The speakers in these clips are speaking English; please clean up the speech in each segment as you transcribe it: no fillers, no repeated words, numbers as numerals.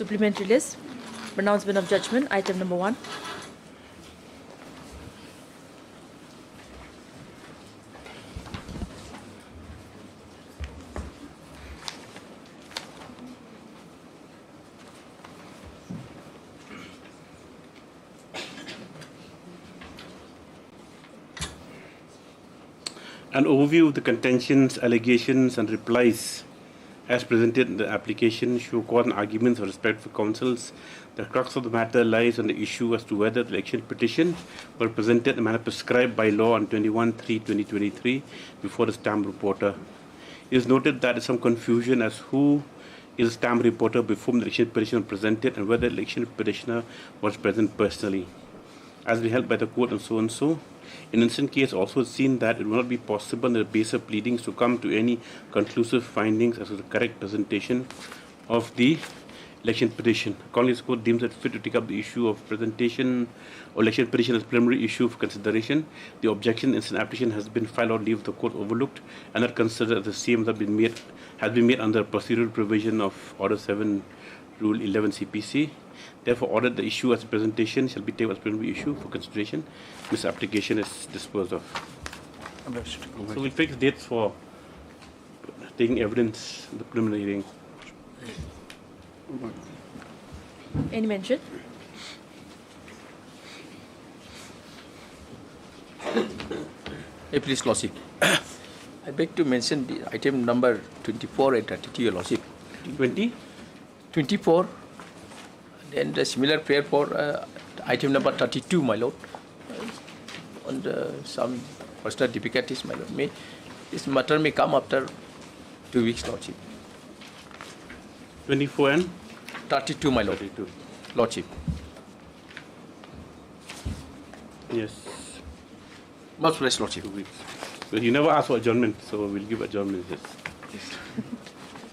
Supplementary list. Pronouncement of judgment. Item number 1. An overview of the contentions, allegations, and replies as presented in the application show court and arguments with respect for counsels. The crux of the matter lies on the issue as to whether the election petition were presented in the manner prescribed by law on 21/3/2023 before the stamp reporter. It is noted that there is some confusion as who is the stamp reporter before the election petition was presented and whether the election petitioner was present personally. As be held by the court and so and so. In instant case, also seen that it will not be possible in the base of pleadings to come to any conclusive findings as to the correct presentation of the election petition. Accordingly, this court deems it fit to take up the issue of presentation or election petition as preliminary issue for consideration. The objection in an application has been filed or leave the court overlooked and not considered as the same that has been made under procedural provision of Order 7, Rule 11 CPC. Therefore, ordered the issue as a presentation shall be taken as preliminary issue for consideration. This application is disposed of. So we'll fix dates for taking evidence in the preliminary hearing. Any mention? Please, Lordship. I beg to mention the item number 24 and 32, Your Lordship. 20? 24. And the similar prayer for item number 32, my Lord. On some personal difficulties, my Lord. This matter may come after 2 weeks, Lordship. 24 and? 32, my Lord. 32. Lordship. Yes. Much blessed, Lordship. 2 weeks. But you never asked for adjournment, so we'll give adjournment. Yes.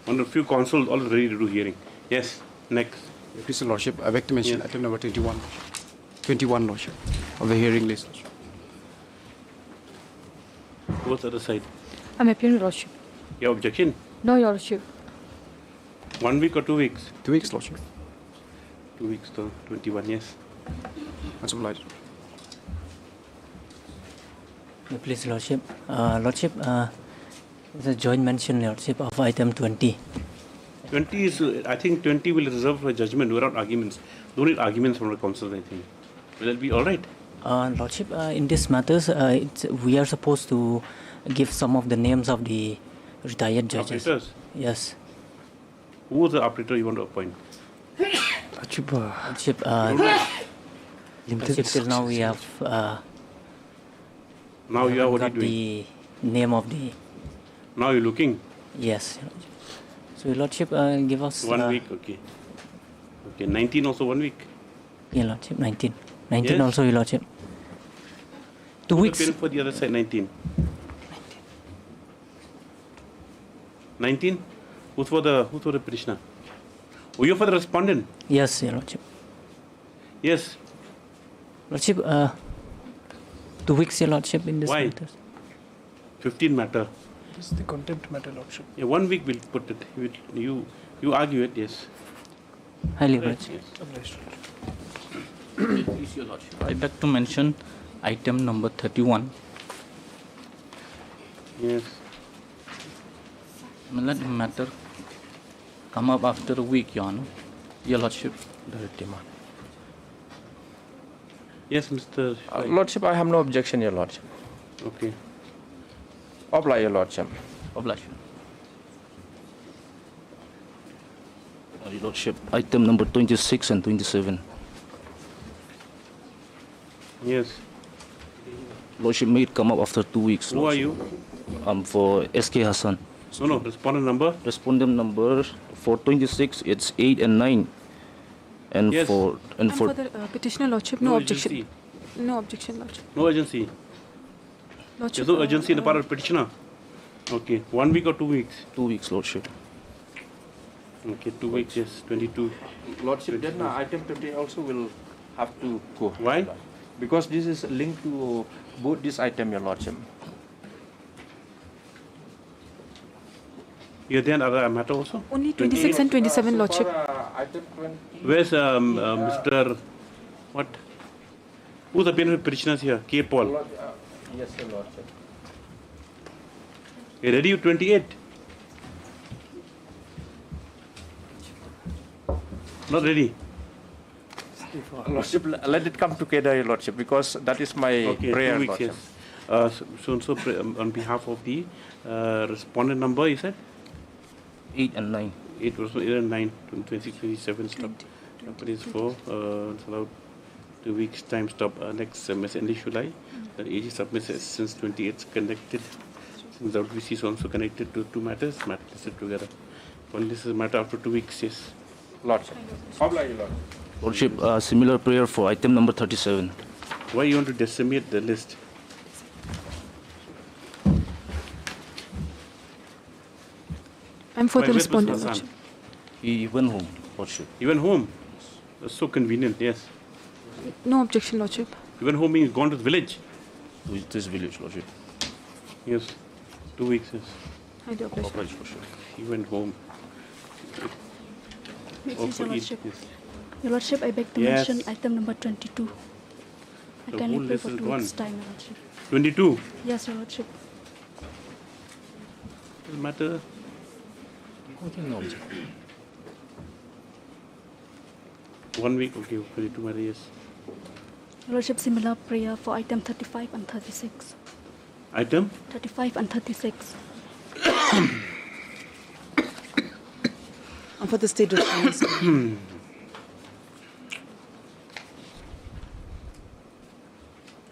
One of few consuls all ready to do hearing. Yes. Next. Please, Lordship, I beg to mention item number 21. 21, Lordship, of the hearing list. What's the other side? I'm appearing, Your Lordship. Your objection? No, Your Lordship. 1 week or 2 weeks? 2 weeks, Lordship. 2 weeks to 21, yes. Much obliged. Please, Lordship. Lordship, the joint mention, Lordship, of item 20. 20 is, I think 20 will reserve for judgment without arguments. Don't need arguments from the counsel, I think. Will it be all right? Lordship, in this matters, we are supposed to give some of the names of the retired judges. Arbitrators? Yes. Who is the arbiter you want to appoint? Lordship, till now we have now you are what are you doing? The name of the... Now you're looking? Yes. So, Lordship, give us... 1 week, okay. Okay, 19 also 1 week? Yeah, Lordship, 19. 19 yes? also, Your Lordship. 2 weeks. The for the other side, 19. 19? Who's for the petitioner? Oh, you're for the respondent? Yes, Your Lordship. Yes. Lordship, 2 weeks, Your Lordship, in this Why? matter. 15 matter. This is the contempt matter, Lordship. Yeah, 1 week we'll put it. You argue it, yes. Highly Right, Lordship. yes. Please, Your Lordship. I'd like to mention item number 31. Yes. Let the matter come up after a week, Your Honor. Your Lordship. Yes, Mr. Lordship, I have no objection, Your Lordship. Okay. Oblige, Your Lordship. Oblige. Your Lordship, item number 26 and 27. Yes. Lordship, may it come up after 2 weeks. Who are you? For SK Hassan. No, respondent number? Respondent number for 26, it's 8 and 9. And yes. for the petitioner, Lordship, no objection. Urgency. No objection, Lordship. No urgency. Lordship, There's no urgency in the part of petitioner. Okay. 1 week or 2 weeks? 2 weeks, Lordship. Okay, 2 weeks, yes. 22. Lordship, then item 20 also will have to go. Why? Because this is linked to both this item, Your Lordship. You're there other matter also? Only 26 and 27, Lordship. Item 20. Where's Mr. What? Who's the benefit petitioners here? K. Paul. Yes, Your Lordship. You ready with 28? Not ready. Lordship, let it come together, Your Lordship, because that is my Okay, prayer, 2 weeks, Lordship. yes. So on behalf of the respondent number, you said? 8 and 9. 8 was 8 and 9, 26, 27 stop. Companies for about 2 weeks time stop next semester end of July. The AG submits since 28 connected. Since the VC is also connected to two matters listed together. Only this is a matter after 2 weeks, yes. Lordship. Oblige, Your Lordship. Lordship, similar prayer for item number 37. Why you want to decimate the list? I'm for the Where's Mr. respondent, Hassan? Lordship. He went home, Lordship. You went home? That's so convenient, yes. No objection, Lordship. You went home means gone to the village? To this village, Lordship. Yes. 2 weeks, yes. I do oblige. Oblige, Lordship. He went home. Please, Your Lordship. Yes. Your Lordship, I beg to Yes. mention item number 22. I The can whole pay list for is 2 gone. weeks' time, Your Lordship. 22? Yes, Your Lordship. Doesn't matter. Okay, no objection. 1 week, okay, 22 matter, yes. Your Lordship, similar prayer for item 35 and 36. Item? 35 and 36. And for the state response.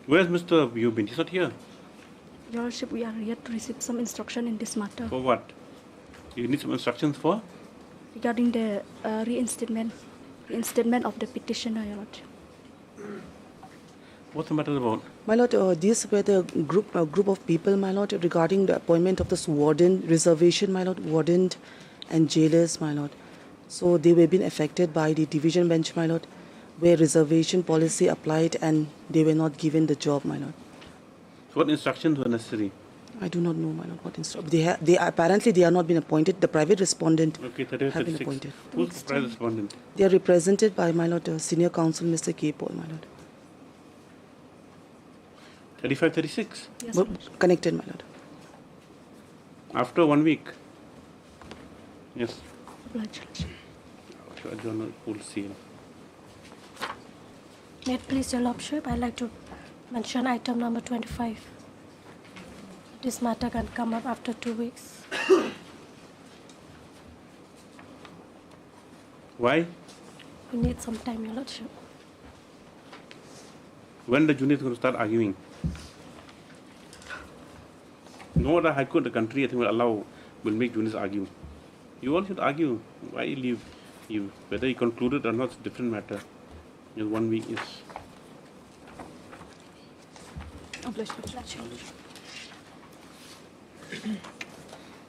Where's Mr. Yubin? He's not here. Your Lordship, we are yet to receive some instruction in this matter For what? You need some instructions for? regarding the reinstatement of the petitioner, Your Lordship. What's the matter about? My lord, these were the group of people, my lord, regarding the appointment of this warden, reservation, my lord, warden and jailers, my lord. So they were being affected by the division bench, my lord, where reservation policy applied and they were not given the job, my lord. So what instructions were necessary? I do not know, my lord, what instruction. They apparently they are not been appointed. The private respondent Okay, 35, have been 36. appointed. Who's the private respondent? They are represented by my lord, senior counsel, Mr. K. Paul, my lord. 35, 36? Yes, Well, Your Lordship. connected, my lord. After 1 week? Yes. Oblige, Your Lordship. I don't know, we'll see. May it please Your Lordship, I'd like to mention item number 25. This matter can come up after 2 weeks. Why? We need some time, Your Lordship. When the juniors going to start arguing? No other High Court in the country, I think, will make juniors argue. You all should argue. Why leave you? Whether you concluded or not, it's a different matter. Just 1 week is. Oblige, Lordship.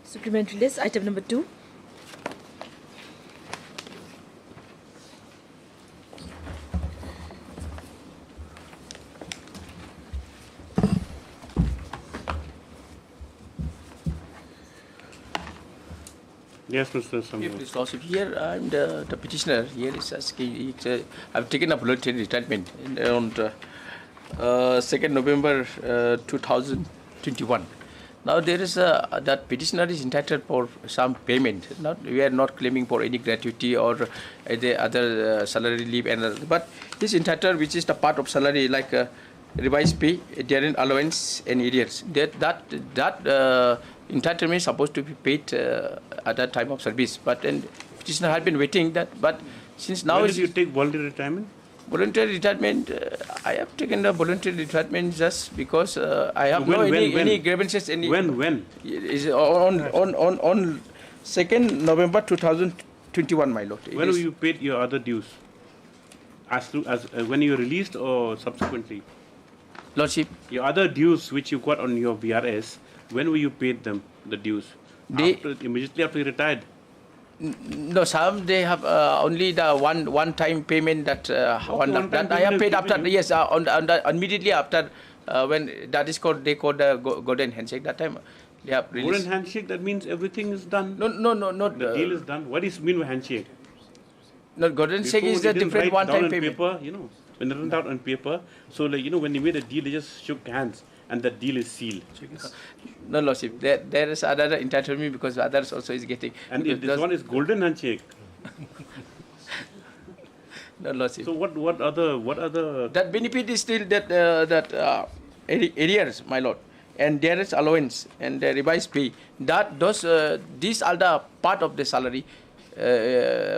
Supplementary list, item number 2. Yes, Mr. Samuel. Please, Lordship, here I'm the petitioner. Here is asking, I've taken a voluntary retirement around 2nd November 2021. Now there is that petitioner is entitled for some payment. We are not claiming for any gratuity or the other salary leave, but he's entitled, which is the part of salary like revised pay, dearrent allowance, and arrears. That entitlement is supposed to be paid at that time of service. But then petitioner had been waiting that. But since now When did you take voluntary retirement? Voluntary retirement, I have taken the voluntary retirement just because I have any grievances. When? Is on 2nd November 2021, my lord. When will you paid your other dues? As when you released or subsequently? Lordship, Your other dues which you got on your VRS, when will you paid them, the dues? Immediately after you retired? No, some they have only the one-time payment that that I have paid after. Yes, immediately after when that is called, they call the golden handshake. That time They have Golden released. handshake, that means everything is done. No, not The deal is done. What is mean by handshake? No, golden handshake Before is they a didn't different write down one-time on payment. paper, when they written out on paper, so when they made a deal, they just shook hands and the deal is sealed. No, Lordship. There is another entitlement because others also is getting. And this one is golden handshake. No, Lordship. So what other? That benefit is still that arrears, my lord, and there is allowance and the revised pay. These are the part of the salary,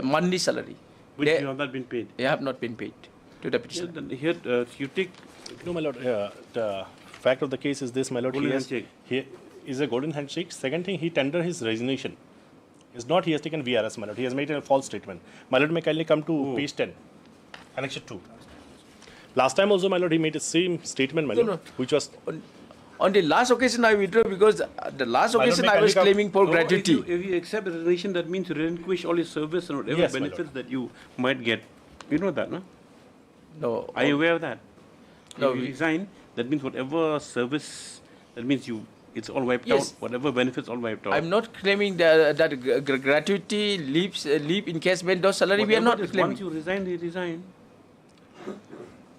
monthly salary. Which you have not been paid. They have not been paid to the petitioner. Here, you take. No, my lord. The fact of the case is this, my lord. Golden handshake. He is a golden handshake. Second thing, he tendered his resignation. It's not he has taken VRS, my lord. He has made a false statement. My lord, may kindly come to page 10, annexure 2. Last time also, my lord, he made the same statement, my lord, which was. On the last occasion, I withdrew because the last occasion I was claiming for gratuity. If you accept the resignation, that means you relinquish all your service and whatever benefits that you might get. You know that, no? No. Are you aware of that? No. If you resign, that means whatever service, that means it's all wiped out. Whatever benefits, all wiped out. I'm not claiming that gratuity, leave encashment, those salary. We are not claiming. Once you resign, you resign.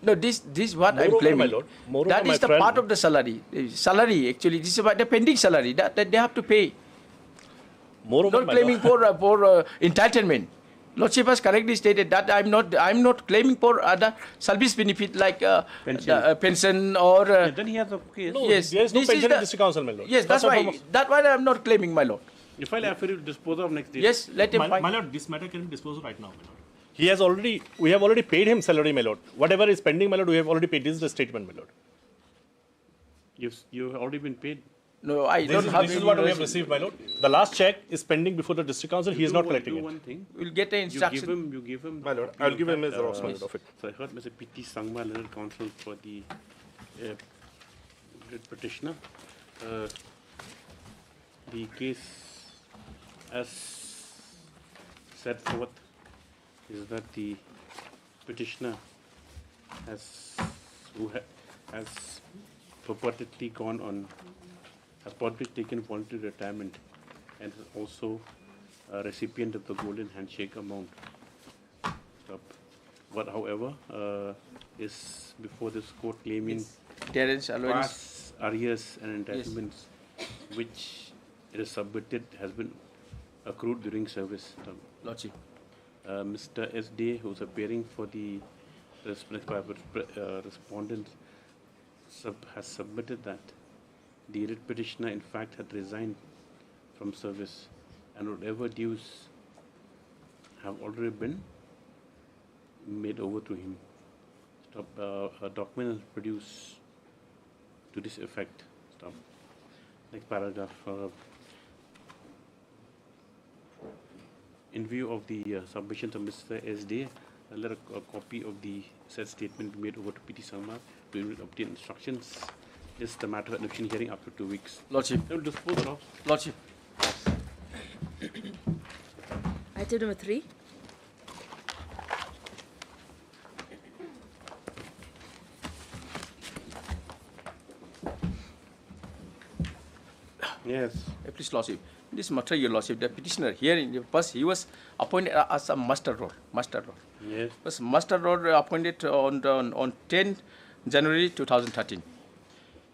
No, this what Moreover, I'm claiming. my lord, moreover, that my is the friend, part of the salary. Salary, actually, this is about the pending salary that they have to pay. Moreover, Not my claiming lord, for entitlement. Lordship has correctly stated that I'm not claiming for other service benefit like pension or. Then he has a case. no, yes, there is no this is pension the- in district council, my lord. Yes, that's why I'm not claiming, my lord. You file affidavit dispose of next day. Yes, let him My lord, this matter can be disposed of right now, my lord. We have already paid him salary, my lord. Whatever is pending, my lord, we have already paid. This is the statement, my lord. You've already been paid. No, I don't have. This is what we have received, my lord. The last check is pending before the district council. He is not collecting it. One thing. We'll get the instruction. You give him. My lord, I'll give him his Xerox, my lord, of it. So I heard Mr. P.T. Sangma, learned counsel for the petitioner. The case, as set forth, is that the petitioner has purportedly has purportedly taken voluntary retirement and is also a recipient of the golden handshake amount. But however, is before this court claiming There is allowance. past arrears and entitlements which it is submitted has been accrued during service. Lordship. Mr. S. Day, who is appearing for the respondent, has submitted that the writ petitioner in fact had resigned from service and whatever dues have already been made over to him. A document is produced to this effect. Next paragraph. In view of the submissions of Mr. S. Day, let a copy of the said statement be made over to P.T. Sangma to obtain instructions. This is the matter of admission hearing after 2 weeks. Lordship. They will dispose of. Lordship. Item number 3. Yes. Please, Lordship. This matter, your Lordship, the petitioner here in the past, he was appointed as a master role. Yes. Was master role appointed on 10 January 2013.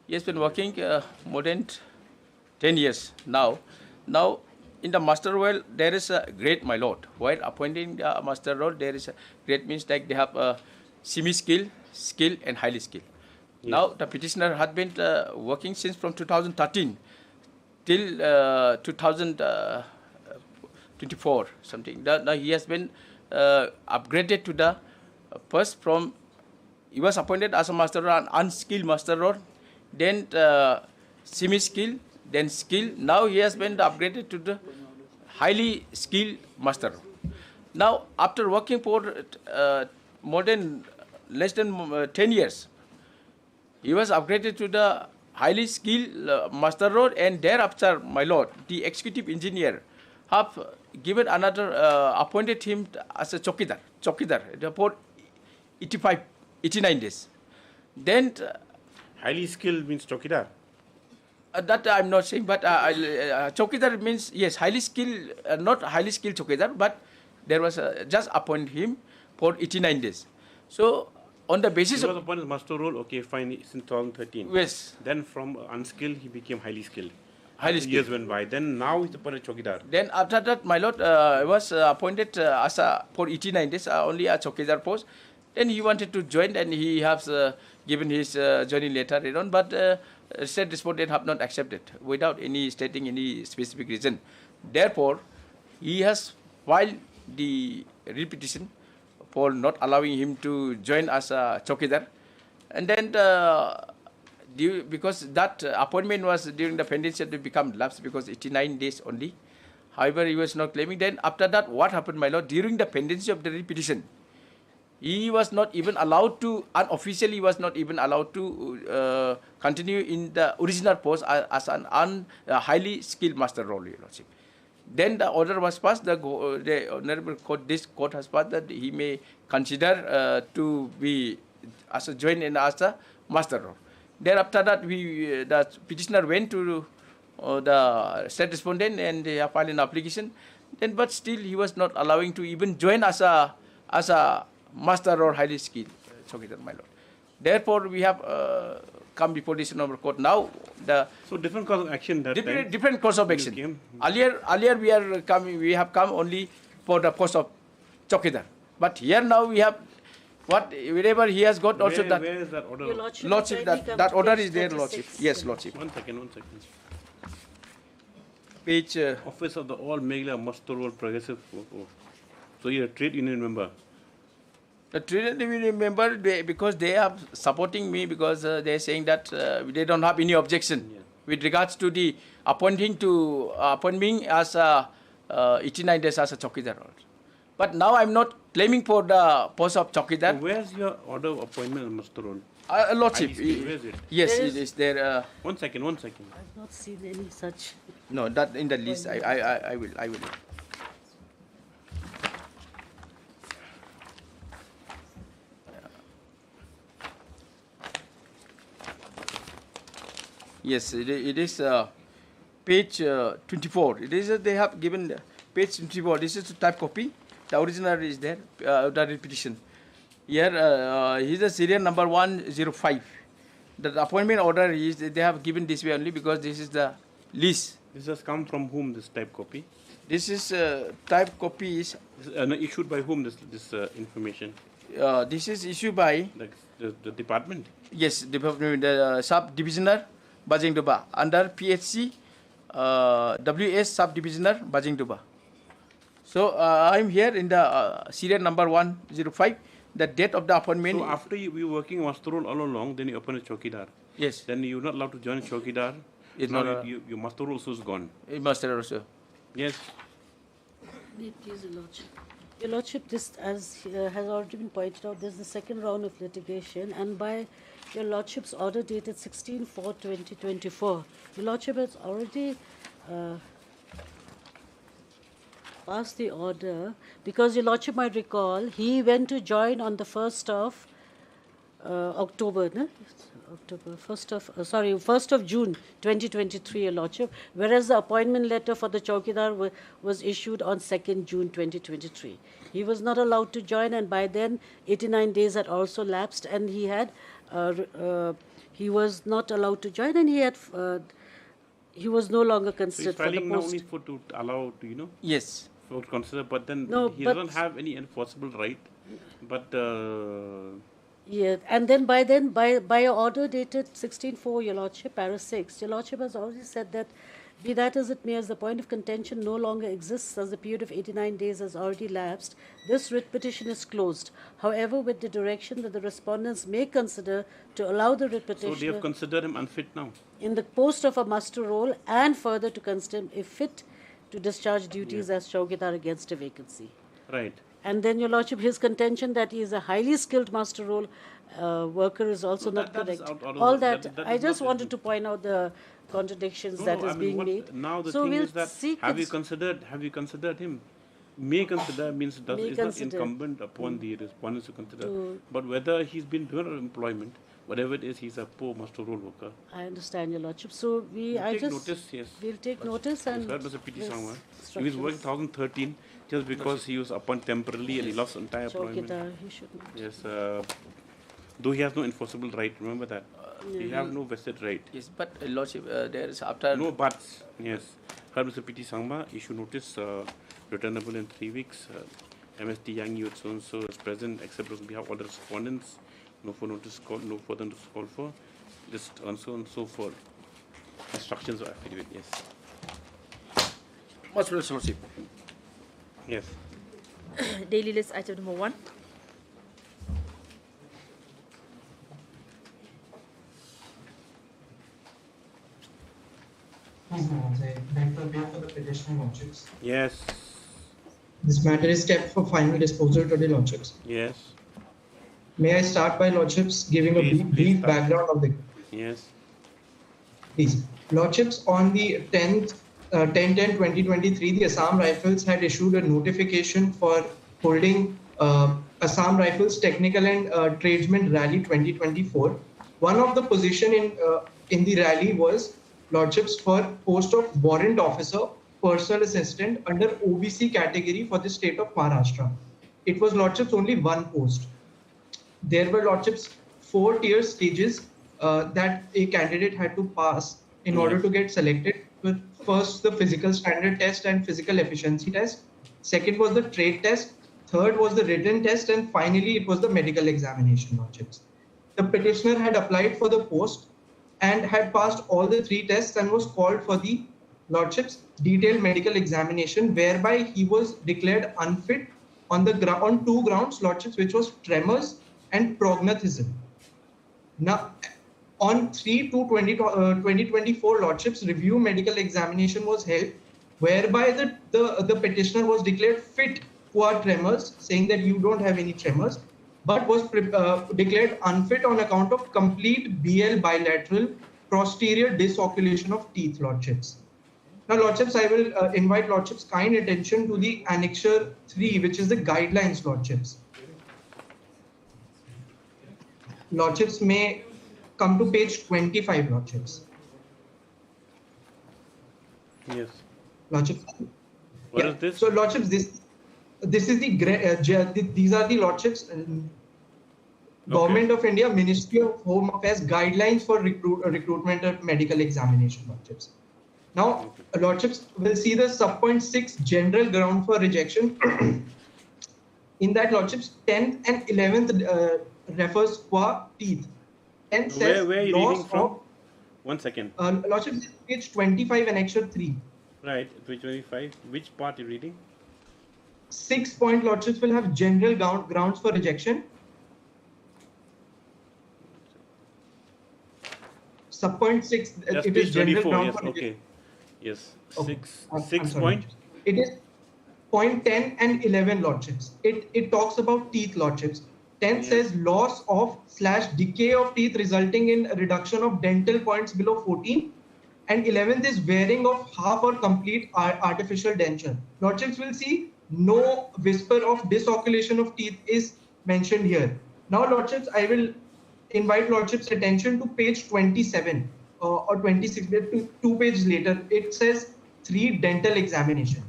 He has been working more than 10 years now. Now, in the master role, there is a grade, my lord. While appointing the master role, there is a grade means like they have a semi-skill, skill, and highly skilled. Yes. Now, the petitioner had been working since from 2013 till 2024 something. Now he has been upgraded to the first from he was appointed as a master role, an unskilled master role, then semi-skilled, then skilled. Now he has been upgraded to the highly skilled master role. Now after working for less than 10 years, he was upgraded to the highly skilled master role, and thereafter, my lord, the executive engineer have given another, appointed him as a chokidar for 89 days. Then highly skilled means chokidar. That I'm not saying, but Chokidar means, yes, highly skilled, not highly skilled Chokidar, but there was just appoint him for 89 days. So on the basis he of... was appointed master role, okay, fine, it's in 2013. Yes. Then from unskilled, he became highly skilled. Highly After years went by. Then now he's appointed Chokidar. Then after that, my lord was appointed as for 89 days, only a Chokidar post. Then he wanted to join, and he has given his joining letter on, but said respondent have not accepted without any stating any specific reason. Therefore, he has filed the repetition for not allowing him to join as a Chokidar. And then because that appointment was during the pendency to become lapsed because 89 days only. However, he was not claiming. Then after that, what happened, my lord? During the pendency of the repetition, he was not even allowed to, unofficially was not even allowed to continue in the original post as an highly skilled master role, your lordship. Then the order was passed, the honorable court, this court has passed that he may consider to be as a join in as a master role. Then after that, the petitioner went to the state respondent and they filed an application. Then, but still he was not allowing to even join as a master or highly skilled Chokidar, my lord. Therefore, we have come before this honorable court now. So different course of action. Different course of action. Earlier we have come only for the post of Chokidar, but here now we have wherever he has got also that. Where is that order? Your lordship, Lordship, that order is there, lordship. Yes, lordship. One second. Page. Office of the All Meghalaya Master Role Progressive. So you're a trade union member. The trade union member, because they are supporting me because they are saying that they don't have any objection with regards to the appointing me as 89 days as a Chokidar. But now I'm not claiming for the post of Chokidar. So where's your order of appointment on master role? Lordship. Where is it? Yes, it is there. One second. I've not seen any such. No, that in the list. I will. Yes, it is page 24. It is they have given page 24. This is the type copy. The original is there. The repetition. Here, here's the serial number 105. The appointment order is they have given this way only because this is the list. This has come from whom? This type copy. This is type copy is issued by whom? This information. This is issued by the department. Yes, department. The sub-divisioner Bajing Duba under PHC WS sub-divisioner Bajing Duba. So I'm here in the serial number 105. The date of the appointment. So after you were working master role all along, then you appointed Chokidar. Yes. Then you're not allowed to join Chokidar. It's now not your master role also is gone. Master also. Yes. Please, Your Lordship. Your Lordship, this as has already been pointed out, this is the second round of litigation, and by Your Lordship's order dated 16/4/2024, Your Lordship has already passed the order because Your Lordship might recall he went to join on the 1st of October, no? 1st of June 2023, Your Lordship, whereas the appointment letter for the Chowkidar was issued on 2nd June 2023. He was not allowed to join, and by then 89 days had also lapsed, and he had he was not allowed to join, and he was no longer considered so he's filing for the post. now only to allow to Yes. For consider, but then he doesn't have any enforceable right. But yeah, and then by an order dated 16/4, Your Lordship, Para 6, Your Lordship has already said that, be that as it may, as the point of contention no longer exists as the period of 89 days has already lapsed, this writ petition is closed. However, with the direction that the respondents may consider to allow the writ petitioner... So they have considered him unfit now? ...in the post of a master role, and further to consider him if fit to discharge duties as Chowkidar against a vacancy. Right. And then, Your Lordship, his contention that he is a highly skilled master role worker is also not correct. All that I just wanted to point out the contradictions that is being made. Now the so thing we'll is that have you considered him? May consider means May it's not consider. incumbent upon the respondents to consider. To- But whether he's been doing employment, whatever it is, he's a poor master roll worker. I understand, Your Lordship. So We'll take notice, yes. We'll take notice and. That was a pity yes, somewhere. He was working instructions. 2013 just because he was upon temporarily and he lost entire employment. Chowkidar, he should not. Yes, though he has no enforceable right, remember that. He have no vested right. Yes, but Lordship, there is after. No buts, yes. Heard Mr. P.T. Sangma, issue notice, returnable in 3 weeks. MST Yang Youth so is present, except on behalf of all the respondents. No further notice call, no further notice call for. Just and so for instructions of affidavit, yes. Much Lordship. Yes. Daily list item number 1. Please, Madam, I beg to appear for the petitioner lordships. Yes. This matter is kept for final disposal today, lordships. Yes. May I start by lordships giving Please, a please brief start. background of the Yes. Please. Lordships, on the 10/10/2023, the Assam Rifles had issued a notification for holding Assam Rifles Technical and Tradesman Rally 2024. One of the position in the rally was lordships for post of warrant officer, personal assistant under OBC category for the state of Maharashtra. It was lordships only one post. There were lordships 4 tier stages that a candidate had to pass in order to get selected. First, the physical standard test and physical efficiency test. Second was the trade test. Third was the written test. And finally, it was the medical examination, lordships. The petitioner had applied for the post and had passed all the 3 tests and was called for the lordships detailed medical examination, whereby he was declared unfit on 2 grounds, lordships, which was tremors and prognathism. Now, on 3/2/2024, lordships review medical examination was held, whereby the petitioner was declared fit for tremors, saying that you don't have any tremors, but was declared unfit on account of complete BL bilateral posterior disoculation of teeth, lordships. Now, lordships, I will invite lordships' kind attention to the annexure 3, which is the guidelines, lordships. Lordships may come to page 25, lordships. Yes. Lordships. What is this? So, lordships, this is these are the lordships. Government of India, Ministry of Home Affairs guidelines for recruitment of medical examination, lordships. Now, lordships will see the sub-point 6 general ground for rejection. In that, lordships 10th and 11th refers for teeth. And says where are you reading from? 1 second. Lordships, page 25, annexure 3. Right, page 25. Which part are you reading? 6th point, lordships will have general grounds for rejection. Sub-point 6, Just it page is general 24, ground yes, for rejection. okay. Yes, Okay. 6 sorry. point. It is point 10 and 11, lordships. It talks about teeth, lordships. 10 says loss of / decay of teeth resulting in a reduction of dental points below 14. And 11th is wearing of half or complete artificial denture. Lordships will see no whisper of disoculation of teeth is mentioned here. Now, lordships, I will invite lordships' attention to page 27 or 26, 2 pages later. It says 3 dental examination.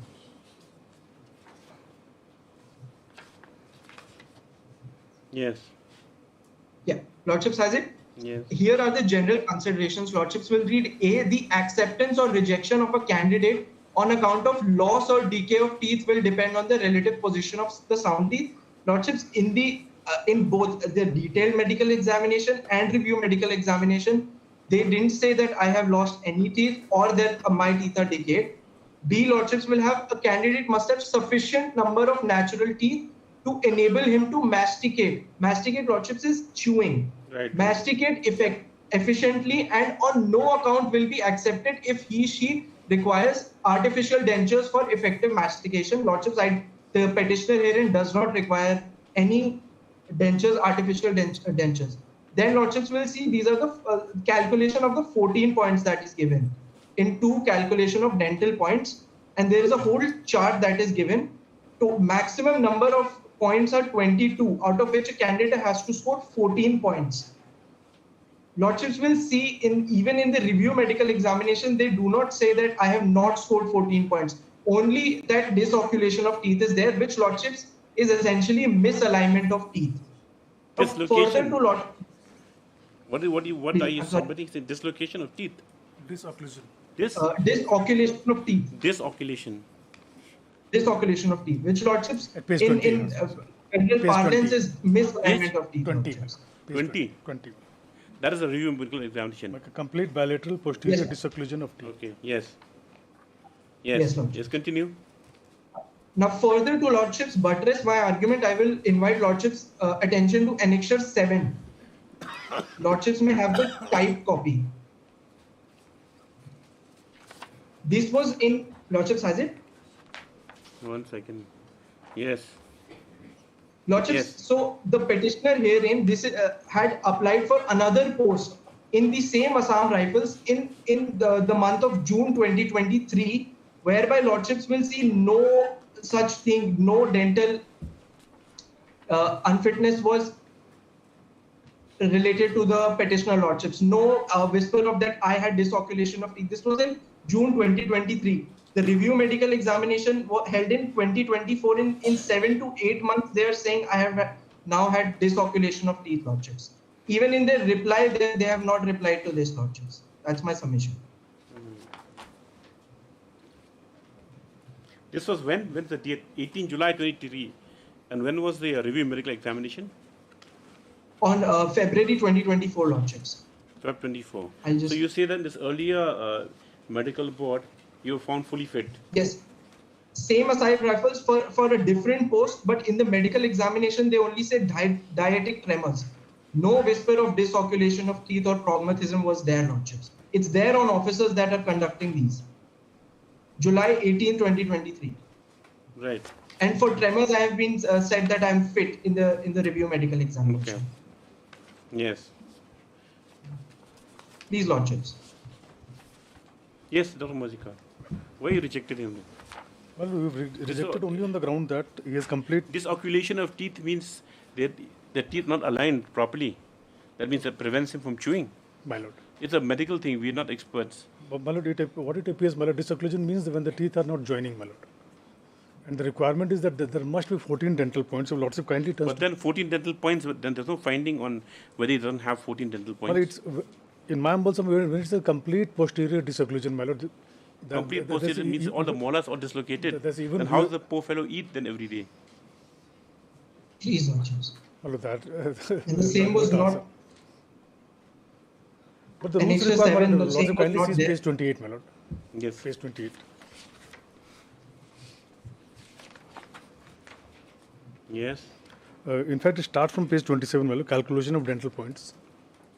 Yes. Yeah, lordships has it. Yes. Here are the general considerations. Lordships will read A, the acceptance or rejection of a candidate on account of loss or decay of teeth will depend on the relative position of the sound teeth. Lordships, in both the detailed medical examination and review medical examination, they didn't say that I have lost any teeth or that my teeth are decayed. B, lordships will have a candidate must have sufficient number of natural teeth to enable him to masticate. Masticate, lordships, is chewing. Right. Masticate efficiently and on no account will be accepted if he/she requires artificial dentures for effective mastication. Lordships, the petitioner herein does not require any dentures, artificial dentures. Then lordships will see these are the calculation of the 14 points that is given in 2 calculation of dental points, and there is a whole chart that is given. maximum number of points are 22, out of which a candidate has to score 14 points. Lordships will see even in the review medical examination, they do not say that I have not scored 14 points. Only that disoculation of teeth is there, which Lordships is essentially misalignment of teeth. Dislocation. What are you somebody saying? Dislocation of teeth. Disocclusion. Disoculation of teeth. Disoculation. Disoculation of teeth, which Lordships in federal parlance is misalignment of teeth. 20. That is a review medical examination. Like a complete bilateral posterior disocclusion of teeth. Okay. Yes. Continue. Now, further to Lordships buttress my argument, I will invite Lordships' attention to Annexure 7. Lordships may have the typed copy. This was in Lordships, has it? 1 second. Yes. Lordships, so the petitioner herein had applied for another post in the same Assam Rifles in the month of June 2023, whereby Lordships will see no such thing, no dental unfitness was related to the petitioner Lordships. No whisper of that I had disoculation of teeth. This was in June 2023. The review medical examination held in 2024. In 7 to 8 months, they are saying I have now had disoculation of teeth, Lordships. Even in their reply, they have not replied to this, Lordships. That's my submission. This was when? When's the date? 18 July 2023. And when was the review medical examination? On February 2024, Lordships. Feb 24. So you say that this earlier medical board, you found fully fit? Yes. Same Assam Rifles for a different post, but in the medical examination, they only said dietic tremors. No whisper of disoculation of teeth or pragmatism was there, Lordships. It's there on officers that are conducting these. July 18, 2023. Right. And for tremors, I have been said that I am fit in the review medical examination. Okay. Yes. Please, Lordships. Yes, Dr. Mazika. Why you rejected him? Well, we've rejected only on the ground that he has complete... Disoculation of teeth means the teeth not aligned properly. That means it prevents him from chewing. My lord. It's a medical thing. We are not experts. But my lord, what it appears, my lord, disocclusion means when the teeth are not joining, my lord. And the requirement is that there must be 14 dental points. So lots of kindly... But then 14 dental points, then there's no finding on whether he doesn't have 14 dental points. Well, it's... In my humble when it's a complete posterior disocclusion, my lord... Complete posterior means all the molars are dislocated. Then how does the poor fellow eat then every day? Please, Lordships. Well, that... and the same was not... But the rules require, my lord, lots of kindly sees page 28, my lord. Yes. Page 28. Yes. In fact, it starts from page 27, my lord, calculation of dental points.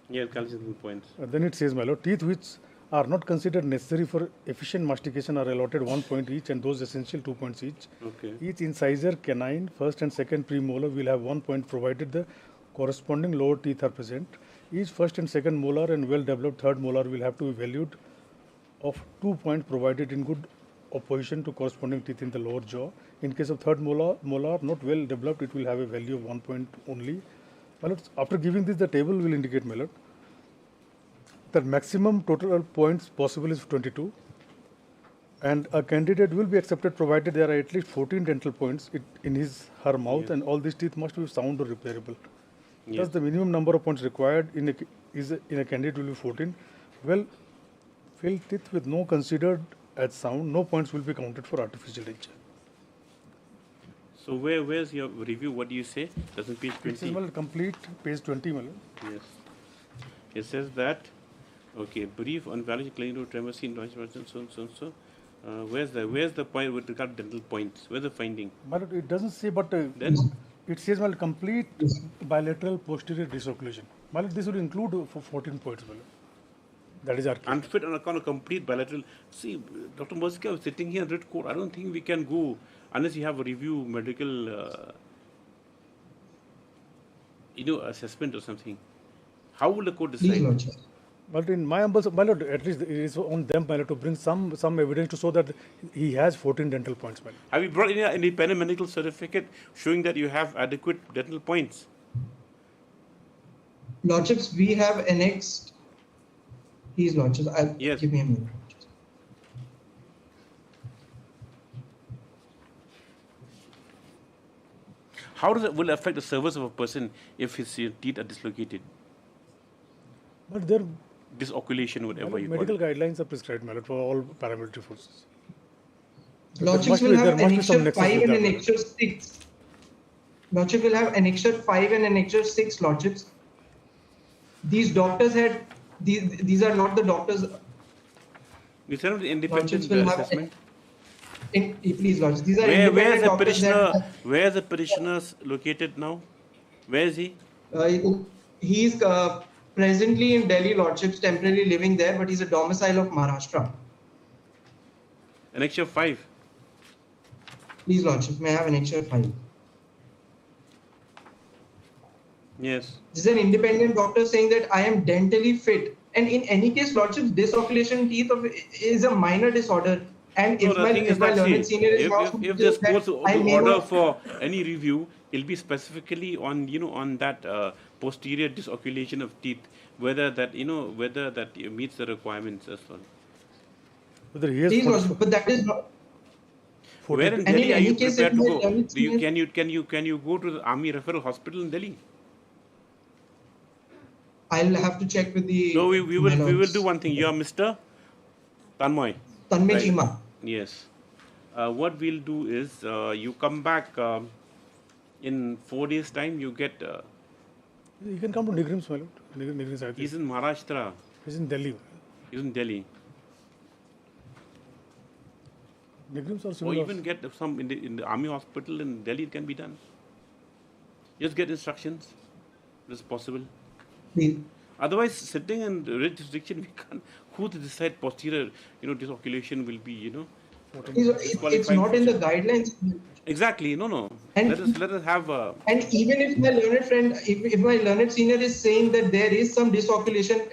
Yes, calculation points. Then it says, my lord, teeth which are not considered necessary for efficient mastication are allotted 1 point each, and those essential 2 points each. Okay. Each incisor, canine, first and second premolar will have 1 point provided the corresponding lower teeth are present. Each first and second molar and well-developed third molar will have to be valued of 2 points provided in good opposition to corresponding teeth in the lower jaw. In case of third molar not well developed, it will have a value of 1 point only. My lord, after giving this, the table will indicate, my lord, that maximum total points possible is 22, and a candidate will be accepted provided there are at least 14 dental points in her mouth, and all these teeth must be sound or repairable. Yes. Thus, the minimum number of points required in a candidate will be 14. Well, filled teeth with no considered as sound, no points will be counted for artificial denture. So where's your review? What do you say? That's on page 20. It says, complete page 20, my lord. Yes. It says that, okay, brief on valid clinical tremor seen, so. Where's the point with regard to dental points? Where's the finding? My lord, it doesn't say, but then it says, well, complete bilateral posterior disocclusion. My lord, this will include for 14 points, my lord. That is our case. Unfit on account of complete bilateral. See, Dr. Mosika was sitting here in red court. I don't think we can go unless you have a review medical, assessment or something. How will the court decide? But in my humble, my lord, at least it is on them, my lord, to bring some evidence to show that he has 14 dental points, my lord. Have you brought in an independent medical certificate showing that you have adequate dental points? Lordships, we have annexed. Please, Lordships, Yes. Give me a minute. How does it will affect the service of a person if his teeth are dislocated? But there, Disoculation, whatever you call medical it. guidelines are prescribed, my lord, for all paramilitary forces. Lordships will have Annexure 5 and that, Annexure 6. Lordship will have Annexure 5 and Annexure 6, Lordships. These doctors had, these are not the doctors. You said of the independent assessment? Please, Lordships, these are Where is independent the doctors. petitioner? Where is the petitioner located now? Where is he? He is presently in Delhi, Lordships, temporarily living there, but he's a domicile of Maharashtra. Annexure 5. Please, Lordship, may I have Annexure 5? Yes. This is an independent doctor saying that I am dentally fit. And in any case, Lordship, disoculation teeth is a minor disorder. And if my learned senior is if this goes to order for any review, it'll be specifically on on that posterior disoculation of teeth, whether that meets the requirements as well. Whether he has but that is not. Where in Delhi are you prepared to go? Can you go to the Army Referral Hospital in Delhi? I'll have to check with the. No, we will do one thing. You are Mr. Tanmoy. Tanmoy Right. Chima. Yes. What we'll do is you come back in 4 days' time. You get. You can come to Nigrim's, my lord. Nigrim's, I think. He's in Maharashtra. He's in Delhi. He's in Delhi. Nigrim's or Or similar. even get some in the army hospital in Delhi. It can be done. Just get instructions. It is possible. Please. Otherwise, sitting in jurisdiction, we can't. Who to decide posterior, disoculation will be, It's not in the guidelines. Exactly. No. And let us have. And even if my learned friend, if my learned senior is saying that there is some disoculation,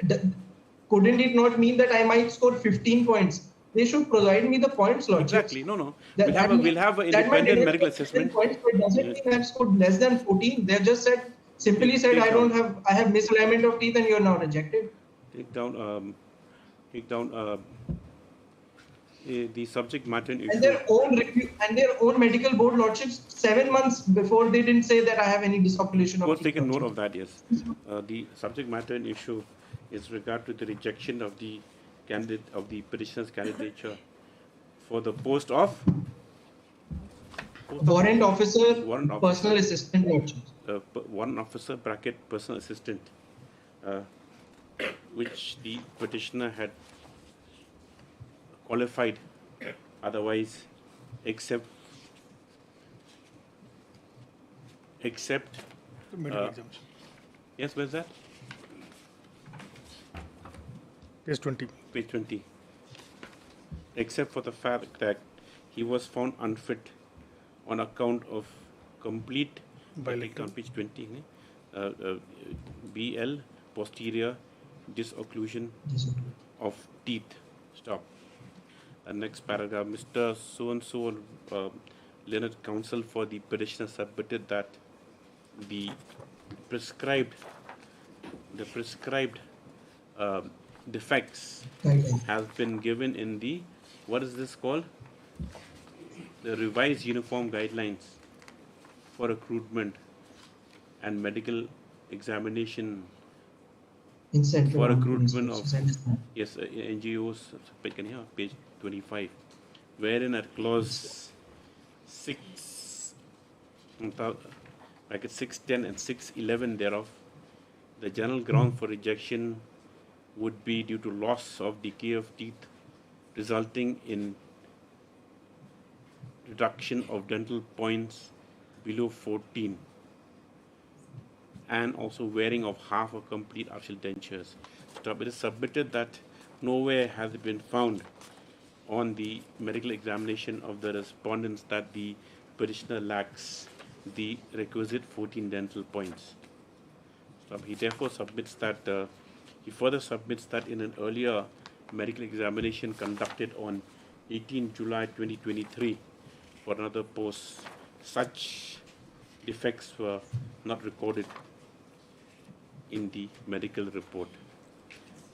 couldn't it not mean that I might score 15 points? They should provide me the points, Lord. Exactly. No. We'll have an independent medical assessment. Points, but doesn't mean I've scored less than 14. They just simply said I have misalignment of teeth and you're now rejected. Take down the subject matter issue. And their own review and their own medical board lordships 7 months before they didn't say that I have any disoculation of teeth. Taken note of that, yes. The subject matter issue is regard to the rejection of the candidate of the petitioner's candidature for the post of warrant officer, personal assistant lordships. Warrant officer bracket personal assistant, which the petitioner had qualified otherwise except medical exemption. Yes, where's that? Page 20. Page 20. Except for the fact that he was found unfit on account of complete on page 20 BL posterior disocclusion of teeth. Stop. And next paragraph, Mr. So-and-so, Learned Counsel for the petitioner submitted that the prescribed defects has been given in the, what is this called? The revised uniform guidelines for recruitment and medical examination for recruitment of NGOs, page 25, wherein at clause 6, bracket 610 and 611 thereof, the general ground for rejection would be due to loss of decay of teeth resulting in reduction of dental points below 14 and also wearing of half or complete artificial dentures. Stop. It is submitted that nowhere has it been found on the medical examination of the respondents that the petitioner lacks the requisite 14 dental points. Stop. He therefore submits that He further submits that in an earlier medical examination conducted on 18 July 2023 for another post, such defects were not recorded in the medical report.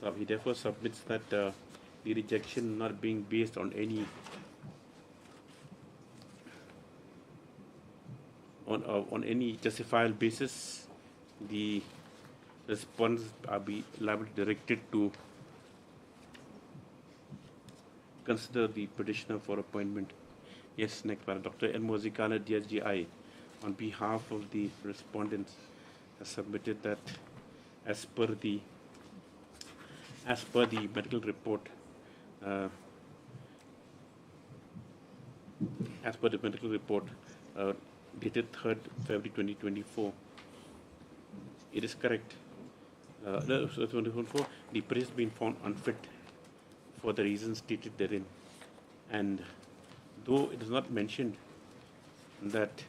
So he therefore submits that the rejection not being based on any on any justifiable basis, the response are be liable directed to consider the petitioner for appointment. Yes, next para Dr. N. Mozikala, DSGI, on behalf of the respondents, has submitted that as per the medical report, dated 3rd February 2024, it is correct. The petitioner has been found unfit for the reasons stated therein, and though it is not mentioned that,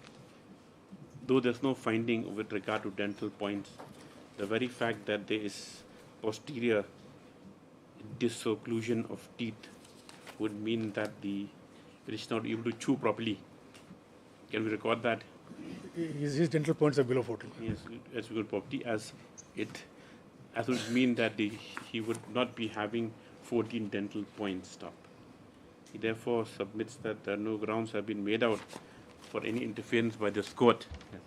though there's no finding with regard to dental points, the very fact that there is posterior disocclusion of teeth would mean that the petitioner not able to chew properly. Can we record that? His dental points are below 14. Yes, as good property as would mean that he would not be having 14 dental points. Stop. He therefore submits that no grounds have been made out for any interference by this court. Yes.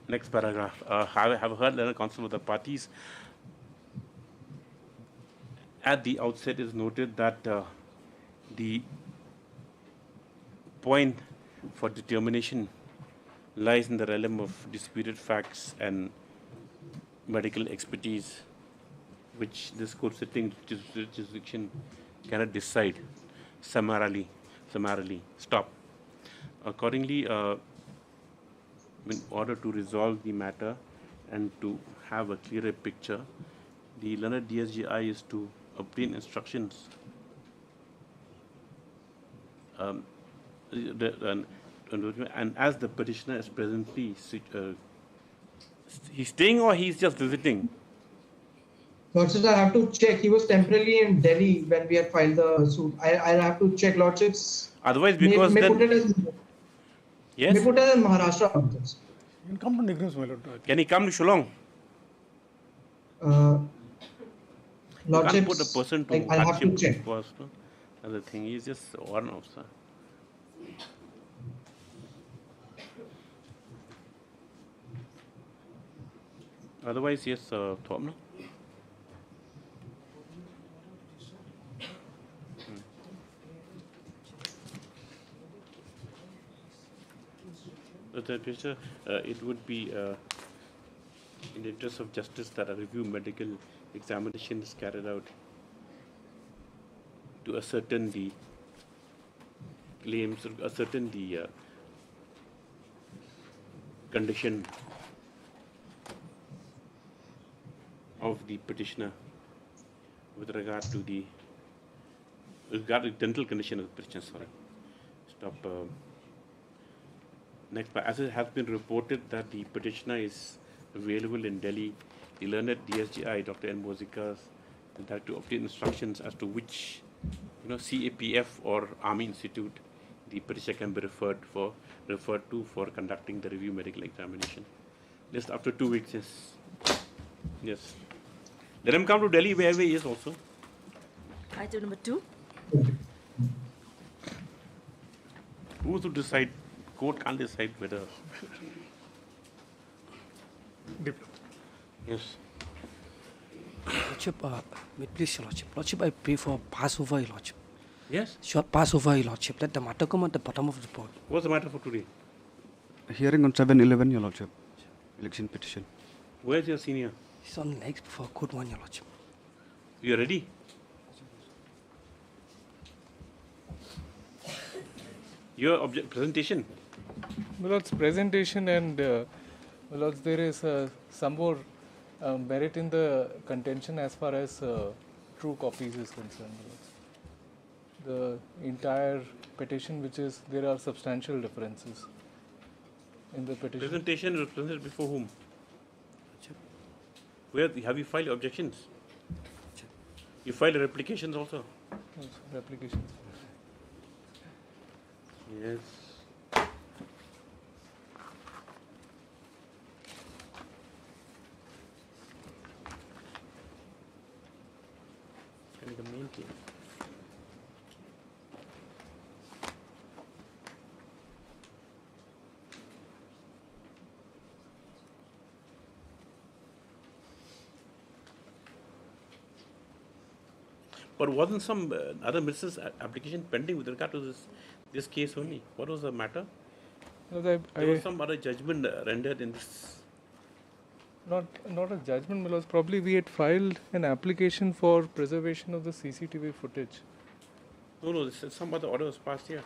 Next paragraph. Have heard learned counsel of the parties. At the outset is noted that the point for determination lies in the realm of disputed facts and medical expertise, which this court sitting jurisdiction cannot decide summarily. Stop. Accordingly, in order to resolve the matter and to have a clearer picture, the learned DSGI is to obtain instructions and as the petitioner is presently he's staying or he's just visiting? Lordships, I have to check. He was temporarily in Delhi when we had filed the suit. I'll have to check, Lordships. Otherwise, because may then... put it as, yes? May put it in Maharashtra. Lordships. You can come to Nigrams, my lord. Can he come to Shillong? Lordships, you can't put a person to I'll have to check. First, no? Another thing, he's just one officer. Otherwise, yes, Tom, no? It would be in the interest of justice that a review medical examination is carried out to ascertain the claims, ascertain the condition of the petitioner with regard to the dental condition of the petitioner. Sorry. Stop. Next, as it has been reported that the petitioner is available in Delhi, the learned DSGI, Dr. N. Mozika, would like to obtain instructions as to which, CAPF or Army Institute the petitioner can be referred to for conducting the review medical examination. Just after 2 weeks, yes. Yes. Let him come to Delhi wherever he is also. Item number 2. Who to decide? Court can't decide whether. Yes. Lordship, please, Lordship. Lordship, I pray for Passover, Lordship. Yes? Short Passover, Lordship. Let the matter come at the bottom of the report. What's the matter for today? Hearing on 7/11, Your Lordship. Election petition. Where's your senior? He's on legs before court 1, Your Lordship. You are ready? Your presentation? My Lord's presentation and my Lord's, there is some more merit in the contention as far as true copies is concerned. The entire petition, which is, there are substantial differences in the petition. Presentation was presented before whom? Where have you filed objections? You filed replications also? Yes, replications. Yes. And the main thing. But wasn't some other Mrs. application pending with regard to this case only? What was the matter? No, There was some other judgment rendered in this. Not a judgment, my lords. Probably we had filed an application for preservation of the CCTV footage. No, this is some other order was passed here.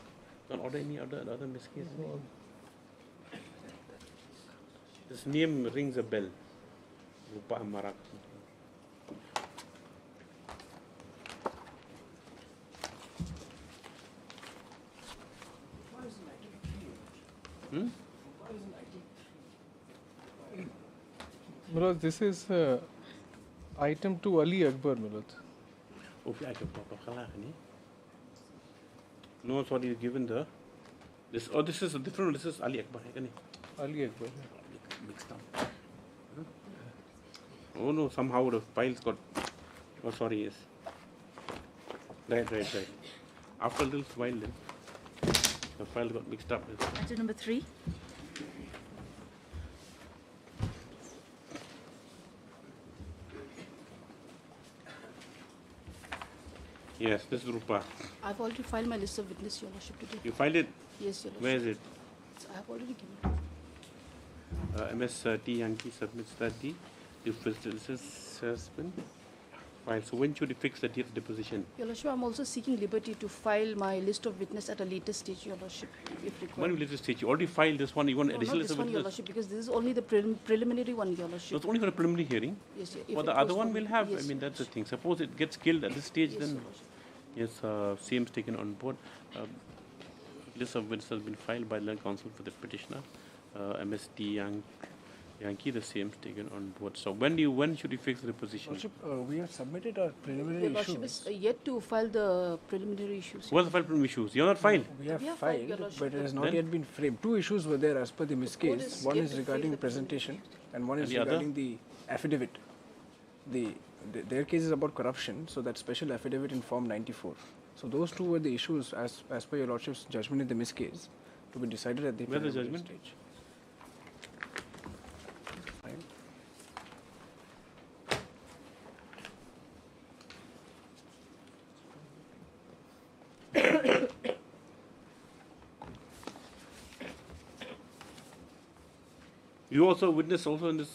Not order any other miss case. No. This name rings a bell. Rupa Amarak. Hmm? Milord, this is item to Ali Akbar, Milord. Okay, I can pop up. No, sorry, you've given the this. Oh, this is a different one. This is Ali Akbar. Ali Akbar. Mixed up. Oh no, somehow the files got. Oh, sorry, yes. Right. After a little while, then the file got mixed up. Item number 3. Yes, this is Rupa. I've already filed my list of witness, Your Lordship, today. You filed it? Yes, Your Lordship. Where is it? I have already given it. MS T Yankee submits that the this has been filed. So when should you fix the date of deposition? Your Lordship, I'm also seeking liberty to file my list of witness at a later stage, Your Lordship, if required. When will you stage? You already filed this one. You want additional not list this of one, Your witness? Lordship, because this is only the preliminary one, Your Lordship. So it's only for a preliminary hearing. Yes, if But it the other goes one for- will have. yes, I mean, Your that's the thing. Suppose it gets killed at this stage, Yes, then Your Lordship. yes, same is taken on board. List of witnesses has been filed by legal counsel for the petitioner. MST Yankee, the same is taken on board. So when should you fix the deposition? Lordship, we have submitted our preliminary Your Lordship issues. is yet to file the preliminary issues. What's the file preliminary issues? You are not filed. We have We have filed, Your filed, Lordship, but it has not Then? yet been framed. Two issues were there as per the miss Court case. is One yet is to frame regarding the presentation, and one is And the other? regarding the affidavit. Their case is about corruption, so that special affidavit in Form 94. So those two were the issues as per Your Lordship's judgment in the miss case to be decided at the Where's the preliminary judgment? stage. Fine. You also witness also in this.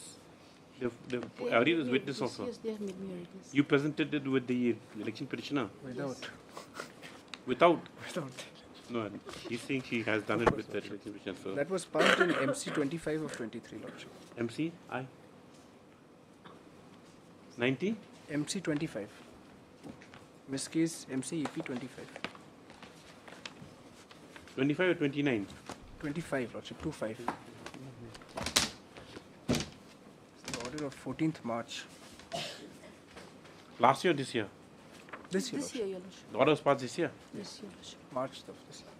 The Ari is witness Yes, also. yes, they have made me a witness. You presented it with the election petitioner. Without. Without. Without. No, he's saying she has done it with the election petitioner. So That was passed in MC 25 of 23, Lordship. MC I 90. MC 25. Miss case MC EP 25. 25 or 29? 25, Lordship, 25. It's the order of 14th March. Last year or this year? This year, This year, Your Lordship. The order was passed this year? Yes, Your Lordship. March of this year.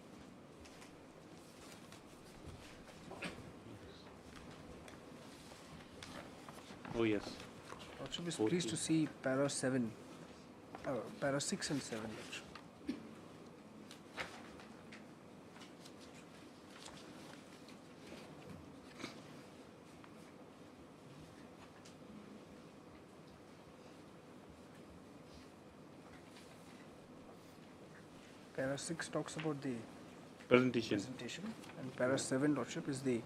Oh yes. Lordship is pleased to see para 7, para 6 and 7, Lordship. Para 6 talks about the Presentation. and para 7, Lordship, is the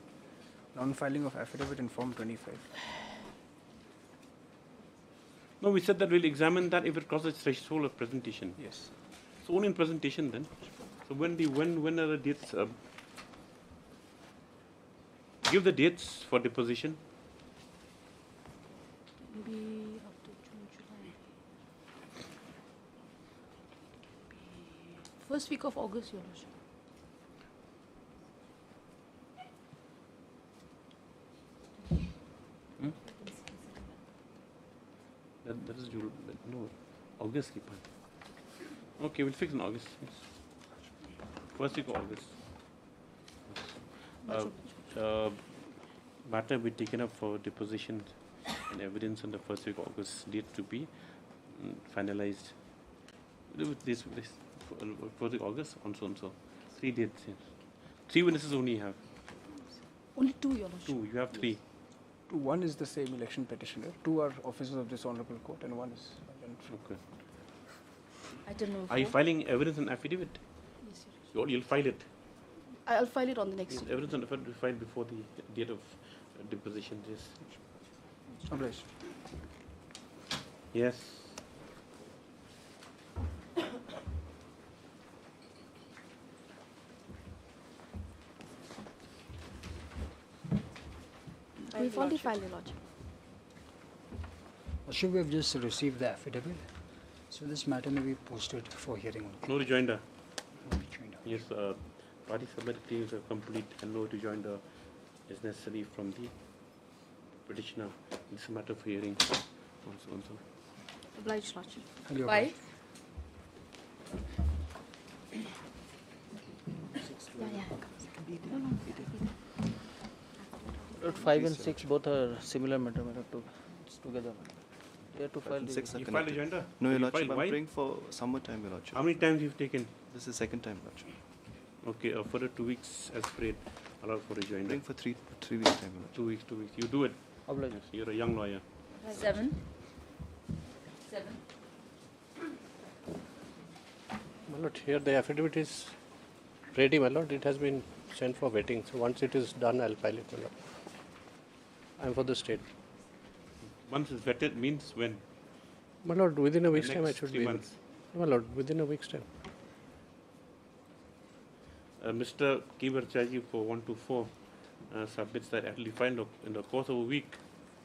non-filing of affidavit in Form 25. No, we said that we'll examine that if it crosses threshold of presentation. Yes. So only in presentation then. So when are the dates? Give the dates for deposition. Maybe after June, July. First week of August, Your Lordship. that is July, no, August. Okay, we'll fix in August. Yes. First week of August. Matter will be taken up for deposition and evidence on the first week of August. Date to be finalized. This first week of August, on so and so. 3 dates. Yes. 3 witnesses only have. Only 2, Your Lordship. 2. You have 3. One is the same election petitioner. 2 are officers of this honourable court, and 1 is. Okay. Item number 4. Are you filing evidence and affidavit? Yes, Your Lordship. You'll file it. I'll file it on the next. Yes, evidence and affidavit will file before the date of deposition. Yes. Obliged. Yes. We've already filed, Your Lordship. Should we have just received the affidavit? So this matter may be posted for hearing. No rejoinder. Yes, party submitted claims are complete and no rejoinder is necessary from the petitioner. This is a matter for hearing. Also. Obliged, Lordship. 5. But 5 and 6 both are similar matter. It's together. They have to file the... You filed agenda? No, Your You Lordship, filed I'm why? praying for summertime, Your Lordship. How many times you've taken? This is the 2nd time, Lordship. Okay, further 2 weeks as prayed, allowed for rejoinder. Praying for 3 weeks time, Your Lordship. 2 weeks, 2 weeks. You do it. Obliged. Yes, you're a young lawyer. 7. My lord, here the affidavit is ready, my lord. It has been sent for vetting. So once it is done, I'll file it, my lord. I'm for the state. Once it's vetted means when? My lord, within a week's The time I next should 3 be able. months. My lord, within a week's time. Mr. Kibarchaji for 124 submits that it will be filed in the course of a week.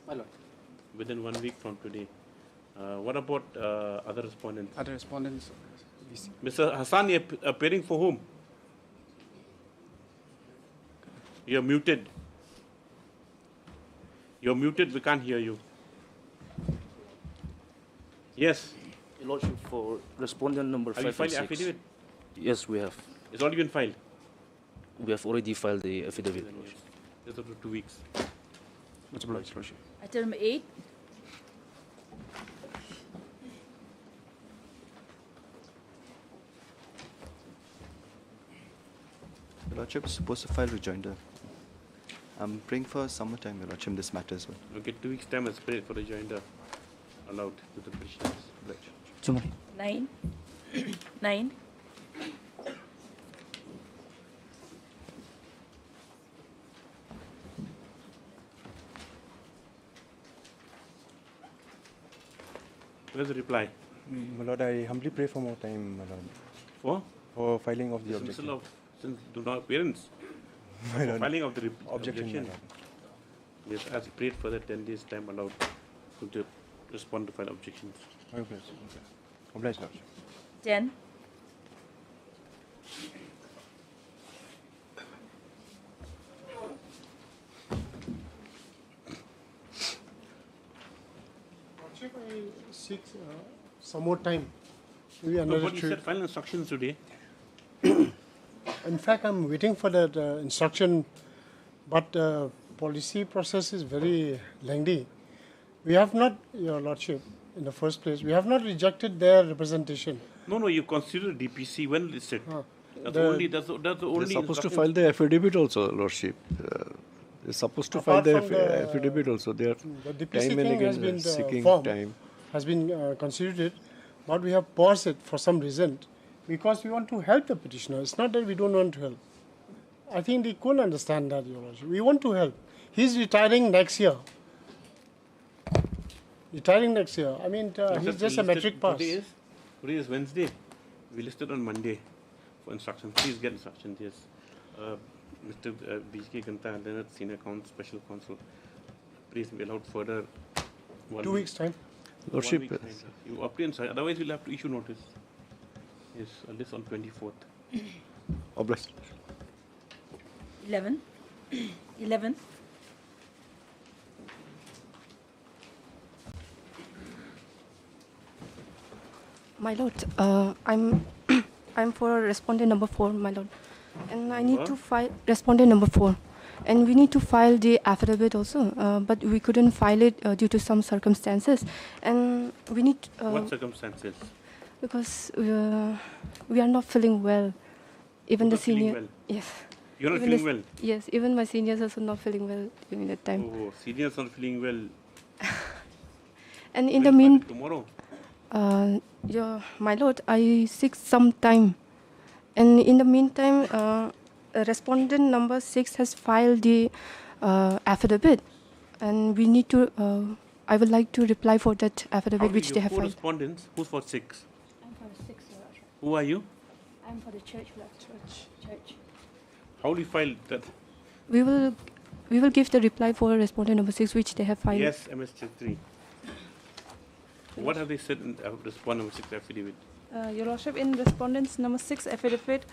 My lord. Within 1 week from today. What about other respondents? Other respondents. Mr. Hassan, you're appearing for whom? You're muted. You're muted, we can't hear you. Yes. Your Lordship, for respondent number 5 Have you filed and the 6. affidavit? Yes, we have. It's already been filed? We have already filed the affidavit. Yes. Just after 2 weeks. Much obliged, Lordship. Item number 8. Your Lordship is supposed to file rejoinder. I'm praying for summertime, Your Lordship, in this matter as well. Okay, 2 weeks time as prayed for rejoinder allowed to the petitioners. Sumari. 9. 9. Where's the reply? My lord, I humbly pray for more time, my lord. For? For filing of the Dismissal objection. of since do not appearance. My lord. Filing of the Objection, my lord. Yes, as prayed for the 10 days time allowed to respond to file objections. Obliged, obliged, Lordship. 10. Lordship, I seek some more time. Maybe No, another but you said final instructions today. In fact, I'm waiting for that instruction, but policy process is very lengthy. We have not, Your Lordship, in the first place, we have not rejected their representation. No, you consider DPC when listed. That's the- only. That's the only. They're supposed to instruction. file the affidavit also, Lordship. They're supposed to file Apart the from the- affidavit also. They are The DPC time and thing has again been seeking formed, time. has been considered, but we have paused it for some reason because we want to help the petitioner. It's not that we don't want to help. I think they couldn't understand that, Your Lordship. We want to help. He's retiring next year. Retiring next year. I mean, he's just a metric pass. Today is Wednesday. We listed on Monday for instructions. Please get instructions. Yes. Mr. B.K. Ganta, Leonard, Senior Counsel, Special Counsel. Please be allowed further 2 weeks' time. Lordship, 1 week's time. You obtain, sir. Otherwise, we'll have to issue notice. Yes, this on 24th. Obliged. 11. 11. My lord, I'm I'm for respondent number 4, my lord, and I need to file respondent number 4, and we need to file the affidavit also, but we couldn't file it due to some circumstances, and we need. What circumstances? Because we are not feeling well. Even the senior. Well? Yes. You're not Even feeling well? Yes, even my seniors also not feeling well during that time. Oh, seniors not feeling well. And in the mean. Tomorrow. My lord, I seek some time, and in the meantime, respondent number 6 has filed the affidavit, and we need to. I would like to reply for that affidavit which they have filed. Correspondence. Who's for 6? I'm for the 6, Your Lordship. Who are you? I'm for the church, Lord. Church. How do you file that? We will give the reply for respondent number 6 which they have filed. Yes, MS3. What have they said in respondent number 6 affidavit? Your Lordship, in respondent's number 6 affidavit,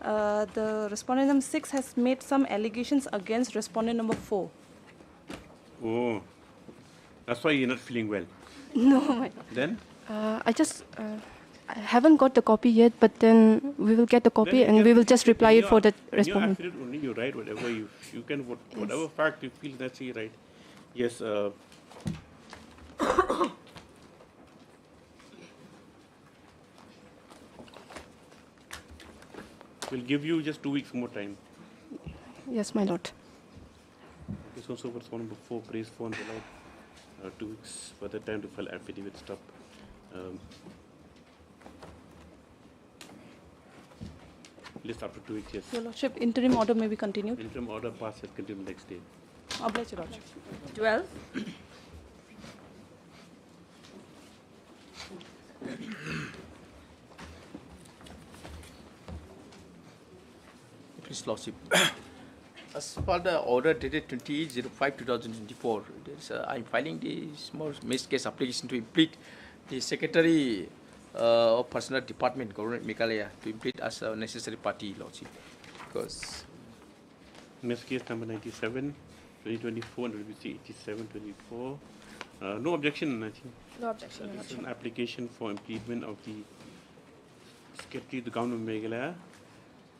the respondent number 6 has made some allegations against respondent number 4. Oh, that's why you're not feeling well. No, my lord. Then? I haven't got the copy yet, but then we will get the copy and we will just reply it for the respondent. In your affidavit only you write whatever you can, whatever fact you feel, that's you write. Yes. We'll give you just 2 weeks more time. Yes, my lord. This also was one before praise phone allowed 2 weeks further time to file affidavit. Stop. List after 2 weeks. Yes. Your Lordship, interim order may be continued. Interim order passed and continued next day. Oblige, Your Lordship. 12. Please, Lordship. As per the order dated 28/05/2024, I'm filing the small missed case application to implead the Secretary of Personnel Department, Government Meghalaya, to implead as a necessary party, Lordship. Because missed case number 97, 2024, and WBC 87/24. No objection, I think. No objection, Your This is Lordship. an application for impleadment of the Secretary of the Government of Meghalaya,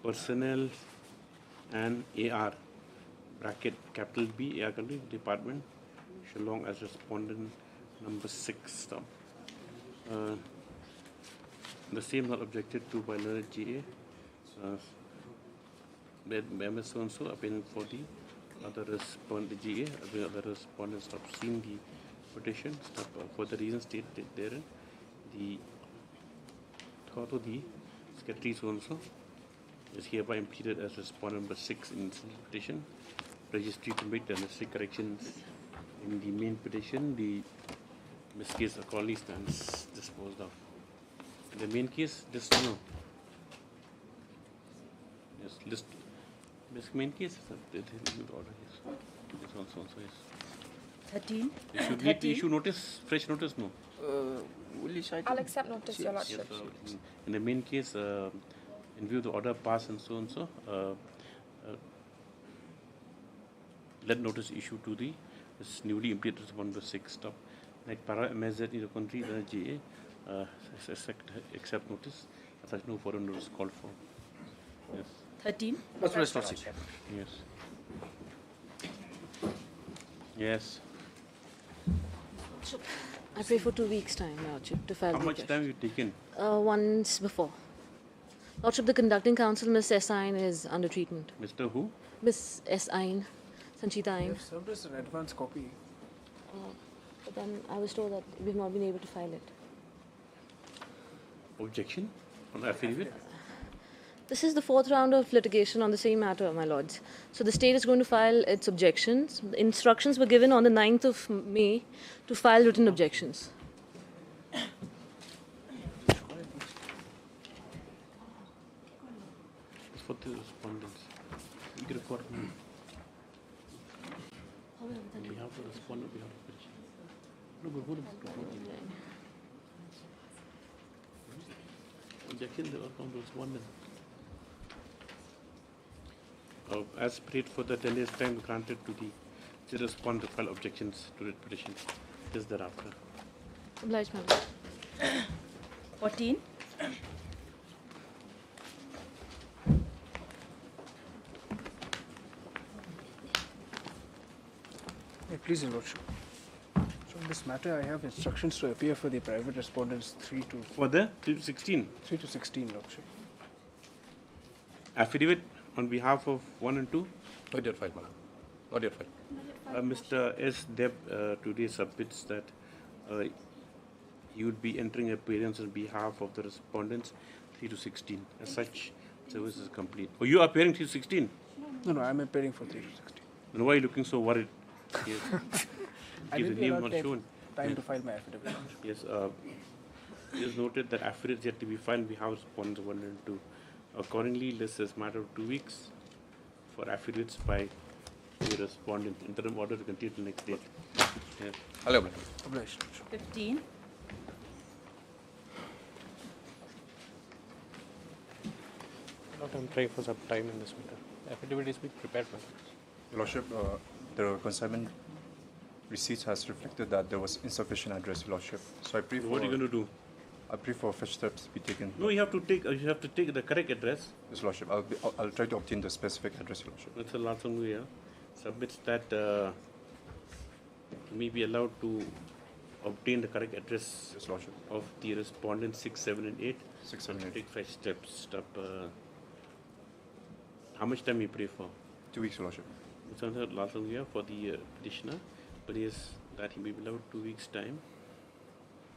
Personnel and AR, bracket capital B, AR country department, Shillong as respondent number 6. The same not objected to by learned GA. Members so and so opinion for the other respondent GA, the other respondents have seen the petition for the reasons stated therein. The thought of the secretary so and so is hereby impleaded as respondent number 6 in this petition. Registry to make the necessary corrections in the main petition. The missed case accordingly stands disposed of. In the main case, this no. Yes, list. This main case is order. Yes, this also yes. 13. You should need to issue notice, fresh notice, no. I'll accept notice, Your Lordship. Yes, in the main case, in view of the order passed and so, let notice issue to the newly implemented respondent number 6. Stop. Like para MSZ in the country, the GA accept notice. Such no foreign notice called for. Yes. 13. Yes. Yes. I pray for 2 weeks' time, Lordship, to file How the much time you taken? Once before. Lordship, the conducting counsel, Ms. S. Ain, is under treatment. Mr. Who? Ms. S. Ain, Sanchita Ain. We have served us an advance copy. But then I was told that we've not been able to file it. Objection on affidavit? This is the 4th round of litigation on the same matter, my lords. So the state is going to file its objections. The instructions were given on the 9th of May to file written objections. For the respondents. You can record me. We have to respond. We have to petition. No, but who objection, they are from the respondent. As prayed for the 10 days time granted to the respondent to file objections to the petition. This thereafter. Obliged, madam. 14. Please, Your Lordship. So in this matter, I have instructions to appear for the private respondents 3 to... For the 3 to 16? 3 to 16, Lordship. Affidavit on behalf of 1 and 2? Not your file, madam. Not your file. Mr. S. Deb today submits that he would be entering appearance on behalf of the respondents 3 to 16. As such, service is complete. Oh, you are appearing 3 to 16? No, I'm appearing for 3 to 16. Then why are you looking so worried? Yes. I Is the will be name allowed not shown? time to file my affidavit. Yes. It is noted that affidavits yet to be filed on behalf of respondents 1 and 2. Accordingly, this is a matter of 2 weeks for affidavits by the respondent. Interim order to continue till next date. Yes. Hello, 15. I'm trying for some time in this matter. Affidavit is being prepared, madam. Your Lordship, the consignment receipts has reflected that there was insufficient address, Your Lordship. So I pray for... What are you going to do? I pray for fetch steps to be taken. No, you have to take the correct address. Yes, Lordship. I'll try to obtain the specific address, Your Lordship. Mr. Lathanguya submits that may be allowed to obtain the correct address of the respondents 6, 7, and 8. 6, 7, 8. Take 5 steps. How much time you pray for? 2 weeks, Your Lordship. Mr. Lathanguya for the petitioner prays that he may be allowed 2 weeks time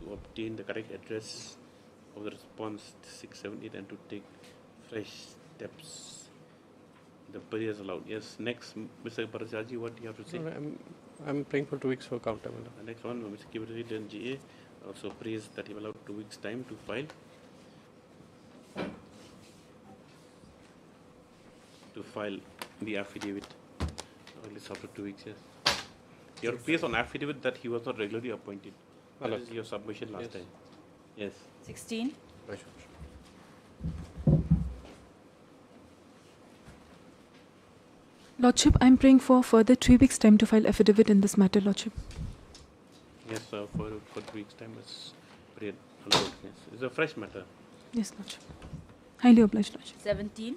to obtain the correct address of the response 6, 7, 8 and to take fresh steps. The prayer is allowed. Yes. Next, Mr. Parasaji, what do you have to say? No, I'm praying for 2 weeks for counter. The next one, Mr. Kibari then GA also prays that he will allow 2 weeks time to file. The affidavit. At least after 2 weeks, yes. Your prays on affidavit that he was not regularly appointed. That is your submission last time. Yes. 16. Lordship, I'm praying for further 3 weeks' time to file affidavit in this matter, Lordship. Yes, for 2 weeks' time is prayed allowed. Yes. It's a fresh matter. Yes, Lordship. Highly obliged, Lordship. 17.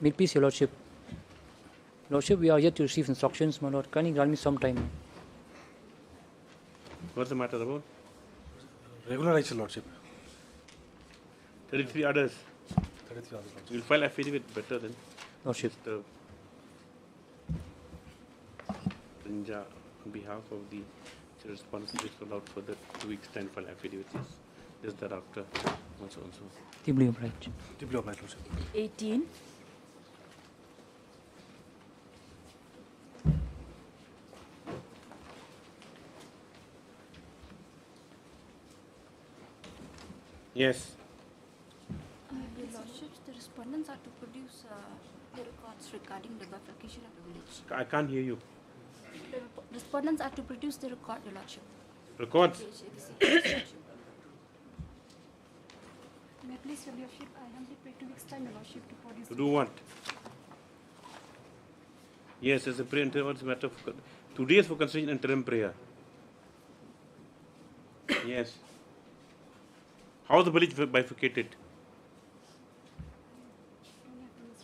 May it please, Your Lordship. Lordship, we are yet to receive instructions, my Lord. Can you grant me some time? What's the matter about? Regularize, Your Lordship. 33 orders. 33 orders. You'll file affidavit better than Lordship. Mr. Rinja on behalf of the responsibility allowed for the 2 weeks time file affidavits. Yes. Just thereafter. Also. Deeply obliged. Deeply obliged, Lordship. 18. Yes. Your Lordships, the respondents are to produce the records regarding the bifurcation of the village. I can't hear you. The respondents are to produce the record, Your Lordship. Records? Yes, May I please, Your Lordship, I humbly pray 2 weeks' time, Your Lordship, to produce... To do what? Yes, it's a prayer interim matter. Today is for constitution interim prayer. Yes. How is the village bifurcated?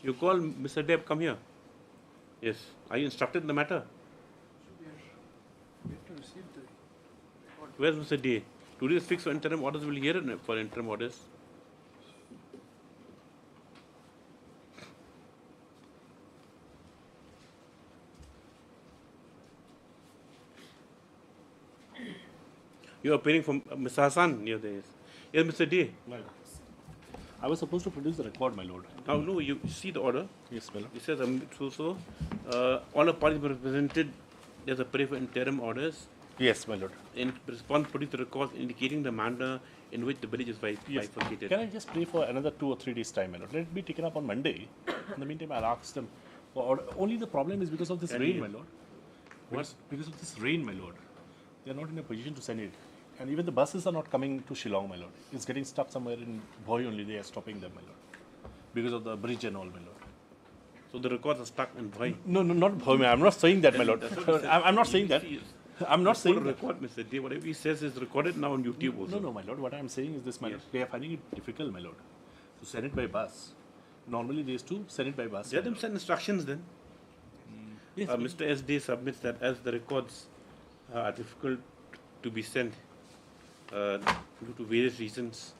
You call Mr. Deb, come here. Yes. Are you instructed in the matter? Where's Mr. D? Today is fixed for interim orders. We'll hear it for interim orders. You are appearing for Mr. Hassan near there. Yes, Mr. D. I was supposed to produce the record, my lord. Now, no, you see the order. Yes, my lord. It says, all the parties were represented. There's a prayer for interim orders. Yes, my lord. In response, produce the records indicating the manner in which the village is bifurcated. Can I just pray for another 2 or 3 days' time, my lord? Let it be taken up on Monday. In the meantime, I'll ask them for order. Only the problem is because of this rain, my lord. Because of this rain, my lord. They are not in a position to send it. And even the buses are not coming to Shillong, my lord. It's getting stuck somewhere in Bhoi only. They are stopping them, my lord. Because of the bridge and all, my lord. So the records are stuck and why? No, not why. I'm not saying that, my lord. I'm not saying that. I'm not saying that. Record, Mr. D. Whatever he says is recorded now on YouTube also. No, my lord. What I'm saying is this, my lord. They are finding it difficult, my lord, to send it by bus. Normally, they used to send it by bus. Let them send instructions then. Yes, Mr. SD submits that as the records are difficult to be sent due to various reasons,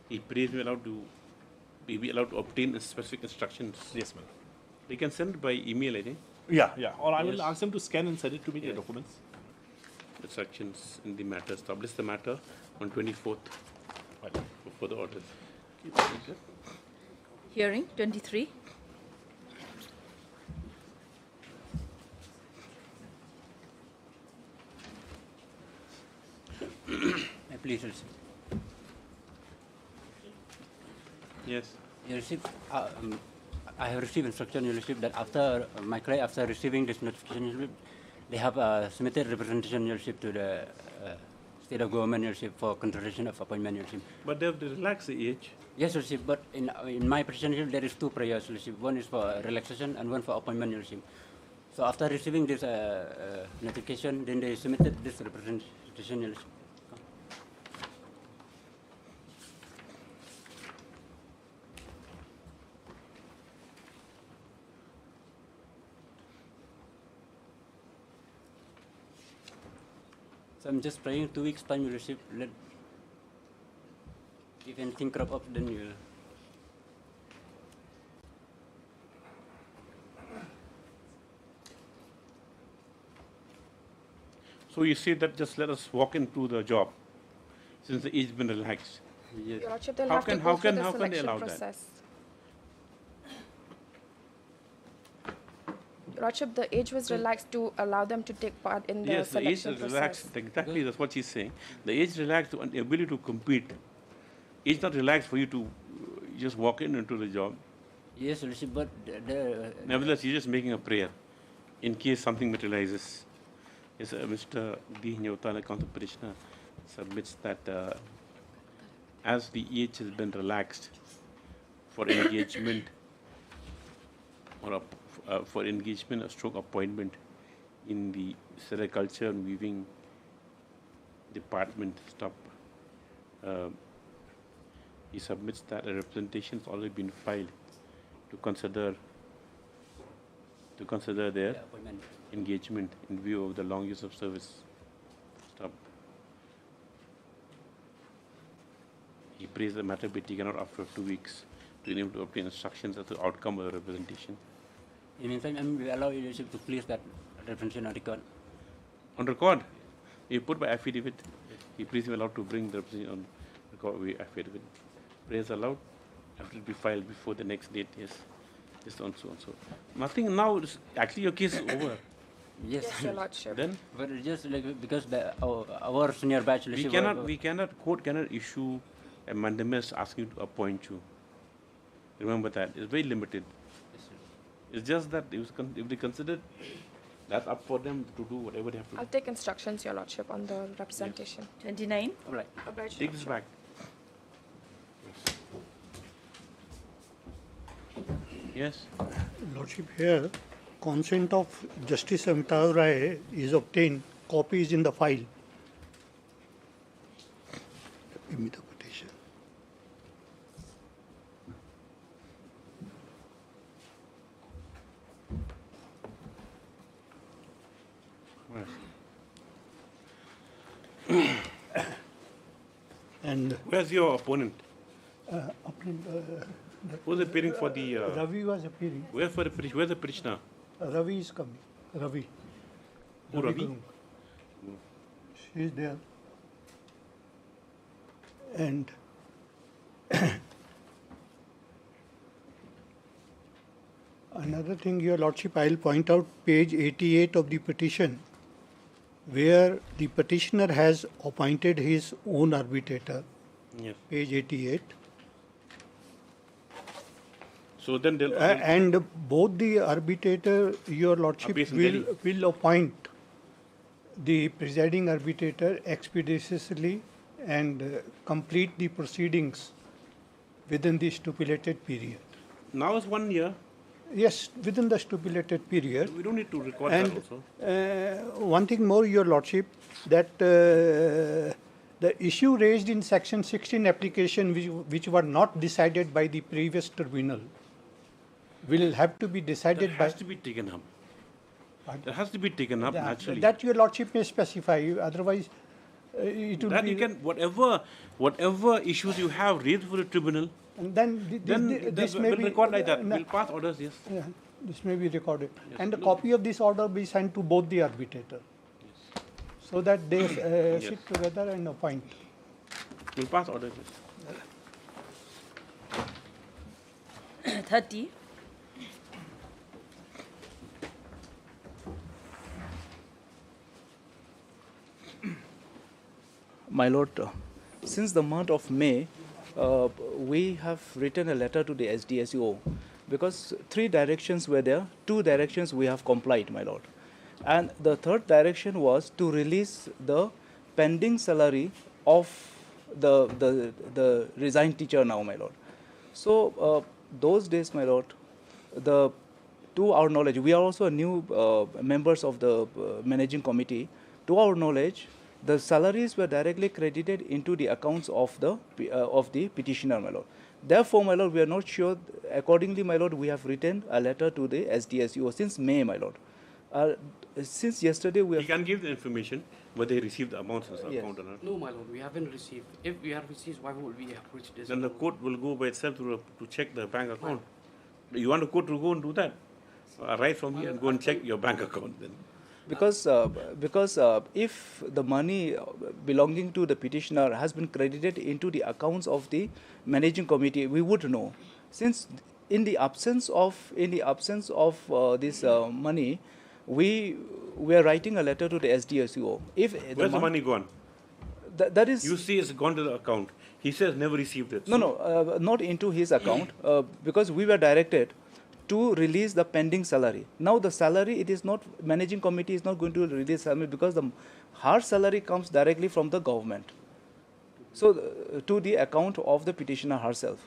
he prays be allowed to obtain specific instructions. Yes, ma'am. They can send it by email, I think. Yeah. Or I will ask them to scan and send it to me, the documents. Instructions in the matter. Establish the matter on 24th for the orders. Hearing 23. Please receive. Yes. You receive. I have received instruction. You received that after my client, after receiving this notification, they have submitted representation to the state of government for consideration of appointment. But they have to relax the age. Yes, but in my petition there is two prayers. One is for relaxation and one for appointment. So after receiving this notification, then they submitted this representation. So I'm just praying 2 weeks time you receive. If anything crop up, then you. So you say that just let us walk into the job, since the age has been relaxed. Your Lordship, they'll How have can to go through the they selection allow process. that? Your Lordship, the age was relaxed to allow them to take part in the selection Yes, the age is process. relaxed. Exactly, that's what she's saying. The age is relaxed to the ability to compete. Age not relaxed for you to just walk into the job. Yes, but nevertheless, you're just making a prayer in case something materializes. Yes, Mr. D. Nyota, the counsel petitioner, submits that as the age has been relaxed for engagement or for engagement or stroke appointment in the sericulture and weaving department, he submits that a representation has already been filed to consider their engagement in view of the long use of service. He prays the matter be taken out after 2 weeks to enable to obtain instructions as the outcome of the representation. In the meantime, we allow you to place that representation on record. On record? You put by affidavit. He prays him allowed to bring the representation on record with affidavit. Prayers allowed after it be filed before the next date. Yes. Just on so and so. Nothing now. Actually, your case is over. Yes, Your Lordship. Then? But it's just like because our senior batch. Court cannot issue a mandamus asking to appoint you. Remember that. It's very limited. It's just that if they consider that's up for them to do whatever they have to do. I'll take instructions, Your Lordship, on the representation. 29. All right. Obliged, Take this back. Yes. Lordship, here, consent of Justice Amitabh Rai is obtained. Copy is in the file. Give me the petition. And where's your opponent? Who's appearing for the? Ravi was appearing. Where's the petitioner? Ravi is coming. Ravi. Who, Ravi? Gurung. She is there. And another thing, Your Lordship, I'll point out page 88 of the petition, where the petitioner has appointed his own arbitrator. Yes. Page 88. So then they'll and both the arbitrator, Your Lordship, will appoint the presiding arbitrator expeditiously and complete the proceedings within the stipulated period. Now is 1 year. Yes, within the stipulated period. We don't need to record and, that also. One thing more, Your Lordship, that the issue raised in Section 16 application, which were not decided by the previous tribunal, will have to be decided by... That has to be taken up. That has to be taken up naturally. That Your Lordship may specify, otherwise it will that be... you can, whatever issues you have raised for the tribunal, and then this may we'll be... record like that. We'll pass orders, yes. Yeah, this may be recorded. Yes. And a copy of this order be sent to both the arbitrator. Yes. So that they yes. sit together and appoint. We'll pass orders, yes. 30. My Lord, since the month of May, we have written a letter to the SDSUO because 3 directions were there, 2 directions we have complied, my Lord. And the 3rd direction was to release the pending salary of the resigned teacher now, my Lord. So those days, my Lord, to our knowledge, we are also new members of the managing committee. To our knowledge, the salaries were directly credited into the accounts of the petitioner, my Lord. Therefore, my Lord, we are not sure. Accordingly, my Lord, we have written a letter to the SDSUO since May, my Lord. Since yesterday, we have... You can give the information whether they received the amounts in the account or not. No, my Lord, we haven't received. If we have received, why would we approach this? Then the court will go by itself to check the bank account. You want the court to go and do that? Arise from here and go and check your bank account then. Because if the money belonging to the petitioner has been credited into the accounts of the managing committee, we would know. Since in the absence of this money, we are writing a letter to the SDSUO. Where's the money gone? That is. You see, it's gone to the account. He says never received it. No, not into his account because we were directed to release the pending salary. Now the salary, it is not, managing committee is not going to release salary because her salary comes directly from the government. So to the account of the petitioner herself.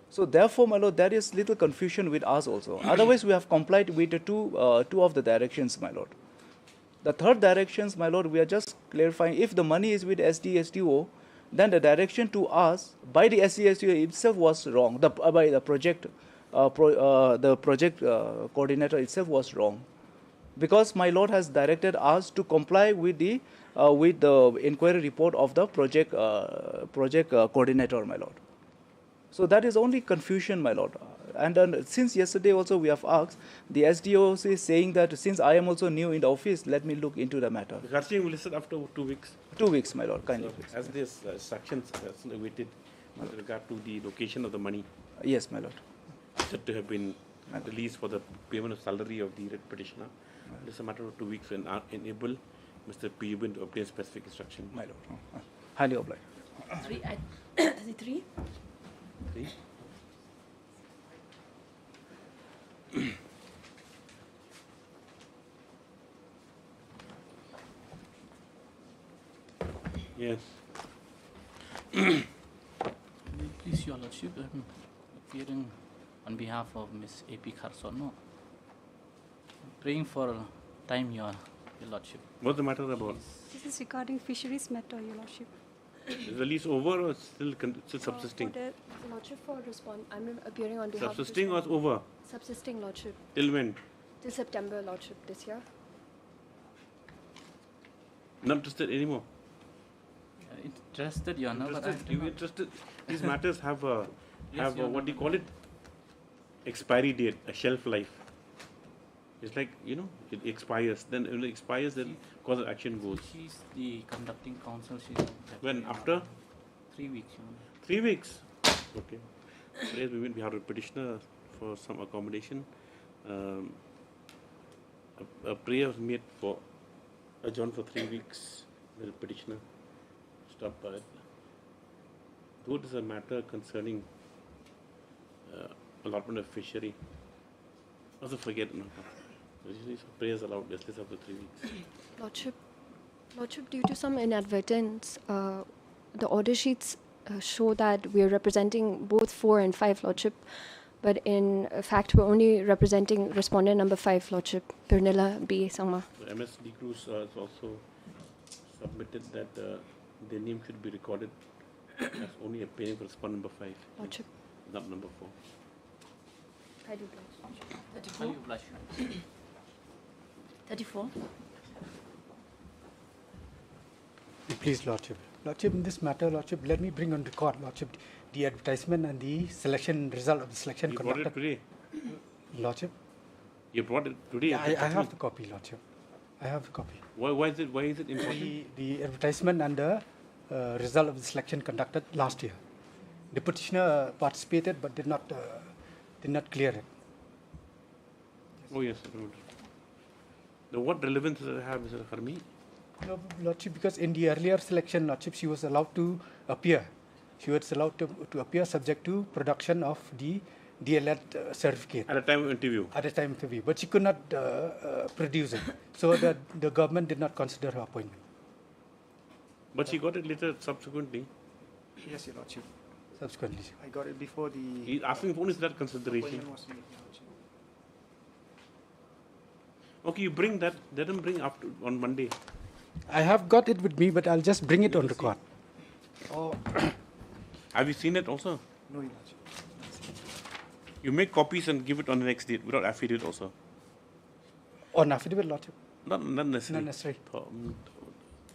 So therefore, my Lord, there is little confusion with us also. Otherwise, we have complied with the two of the directions, my Lord. The 3rd directions, my Lord, we are just clarifying, if the money is with SDSTO, then the direction to us by the SDSTO itself was wrong, by the project coordinator itself was wrong, because my Lord has directed us to comply with the inquiry report of the project coordinator, my Lord. So that is only confusion, my Lord. And since yesterday also we have asked, the SDO is saying that since I am also new in the office, let me look into the matter. The Garching will listen after 2 weeks. 2 weeks, my Lord, kindly. So, as this instructions awaited with regard to the location of the money. Yes, my Lord. Said to have been released for the payment of salary of the petitioner. It is a matter of 2 weeks and enable Mr. P. to obtain specific instruction. My Lord. Highly obliged. 33. 3. Yes. Please, Your Lordship, appearing on behalf of Ms. A.P. Kharsono, praying for time, Your Lordship. What's the matter about? This is regarding fisheries matter, Your Lordship. Is the lease over or still subsisting? Lordship, for I'm appearing on behalf subsisting or over? Subsisting, Lordship. Till when? Till September, Lordship, this year. Not interested anymore? Interested, Your Honor. You interested? These matters have a, what do you call it? Expiry date, a shelf life. It's like, it expires. Then when it expires, then cause of action goes. She's the conducting counsel. When? After? 3 weeks, Your Honor. 3 weeks? Okay. Today we have a petitioner for some accommodation. A prayer was made for adjourned for 3 weeks. The petitioner stopped by it. Though it is a matter concerning allotment of fishery, also forget. Usually prayers allowed just after 3 weeks. Lordship, due to some inadvertence, the order sheets show that we are representing both 4 and 5, Lordship. but in fact, we're only representing respondent number 5, Lordship, Pernilla B. Sangma. The MSD Cruz has also submitted that their name should be recorded as only appearing for respondent number 5. Lordship. Not number 4. I do blush. 34. You blush. 34. Please, Lordship. Lordship, in this matter, Lordship, let me bring on record, Lordship, the advertisement and the selection result of the selection You conducted. brought it today? Lordship? You brought it today? Yeah, I have the copy, Lordship. I have the copy. Why is it important? The advertisement and the result of the selection conducted last year. The petitioner participated but did not clear it. Oh yes, now, what relevance does it have, Mr. Harmi? No, Lordship, because in the earlier selection, Lordship, she was allowed to appear. She was allowed to appear subject to production of the DLED certificate. At the time of interview? At the time of interview. But she could not produce it. So the government did not consider her appointment. But she got it later subsequently? Yes, Your Lordship. Subsequently. I got it before the... He's asking for only that consideration. appointment was made, Your Lordship. Okay, you bring that. Let them bring after on Monday. I have got it with me, but I'll just bring it on record. Oh. Have you seen it also? No, Your Lordship. You make copies and give it on the next date without affidavit also? On affidavit, Lordship? Not necessarily. Not necessary.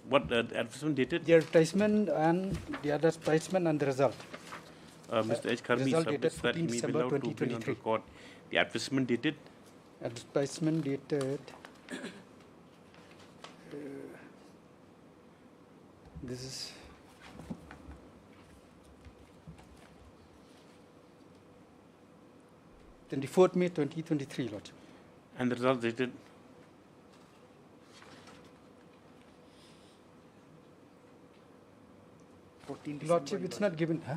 What advertisement dated? The advertisement and the result. Mr. H. Karmi result submits dated that he 15 may be December allowed to bring on 2023. record the advertisement dated. Advertisement dated. This is 24th May 2023, Lordship. And the result dated? Lordship, it's not given, huh?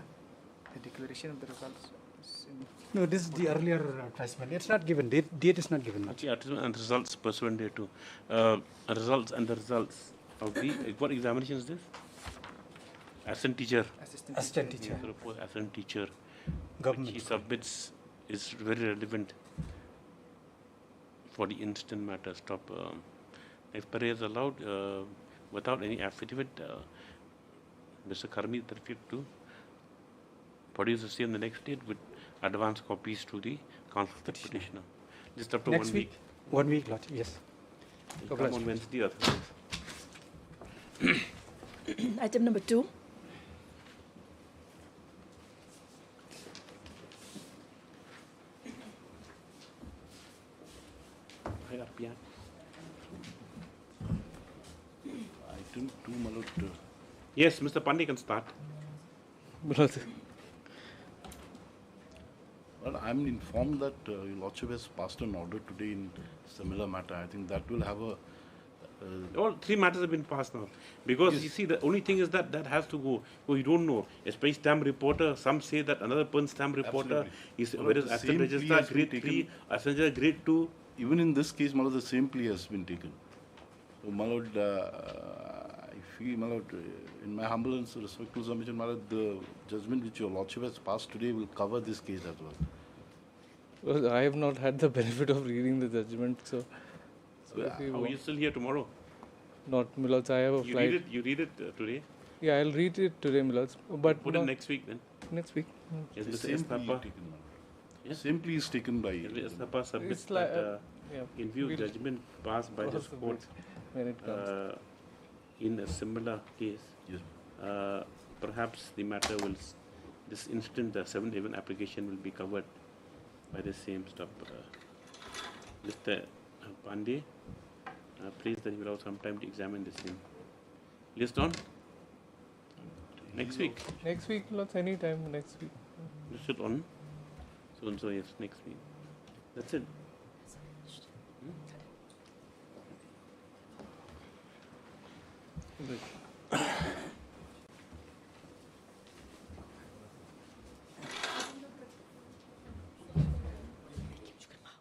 The declaration of the results is in... No, this is the earlier advertisement. It's not given. Date is not given. Actually, advertisement and results pursuant thereto. Results and the results of the... What examination is this? Assistant teacher. Assistant teacher. Assistant teacher. Government. Which he submits is very relevant for the instant matter. Stop. If Pare is allowed, without any affidavit, Mr. Karmi is to produce the same the next date with advance copies to the counsel of the petitioner. Just up to Next 1 week? week. 1 week, Lordship, yes. It'll come on Wednesday or Thursday. Item number 2. Item 2, Malot. Yes, Mr. Pandey can start. Well, I'm informed that Your Lordship has passed an order today in similar matter. I think that will have a... All 3 matters have been passed now. Because Yes. you see, the only thing is that has to go. Well, you don't know. A space stamp reporter, some say that another person stamp reporter is Well, whereas the assistant same plea registrar has been grade 3, taken. assistant grade 2. Even in this case, Malot, the same plea has been taken. So, Malot, I feel, Malot, in my humble and respectful submission, Malot, the judgment which Your Lordship has passed today will cover this case as well. Well, I have not had the benefit of reading the judgment, so... Are you still here tomorrow? Not, Milords, I have a flight. You read it today? Yeah, I'll read it today, Milords. But Put it next week then. Next week. Yes, The Mr. same plea Estapa. taken, Malot. Same plea is taken by... Estapa submits It's like, that yeah, in view of we'll judgment passed by this cross the court bridge when it comes. in a similar case, perhaps the matter will, this instant, the 7-11 application will be covered by the same stuff. Mr. Pandey, please that you will have some time to examine the same. List on? Next week. Next week, Milords, any time next week. List it on? So yes, next week. That's it. Right.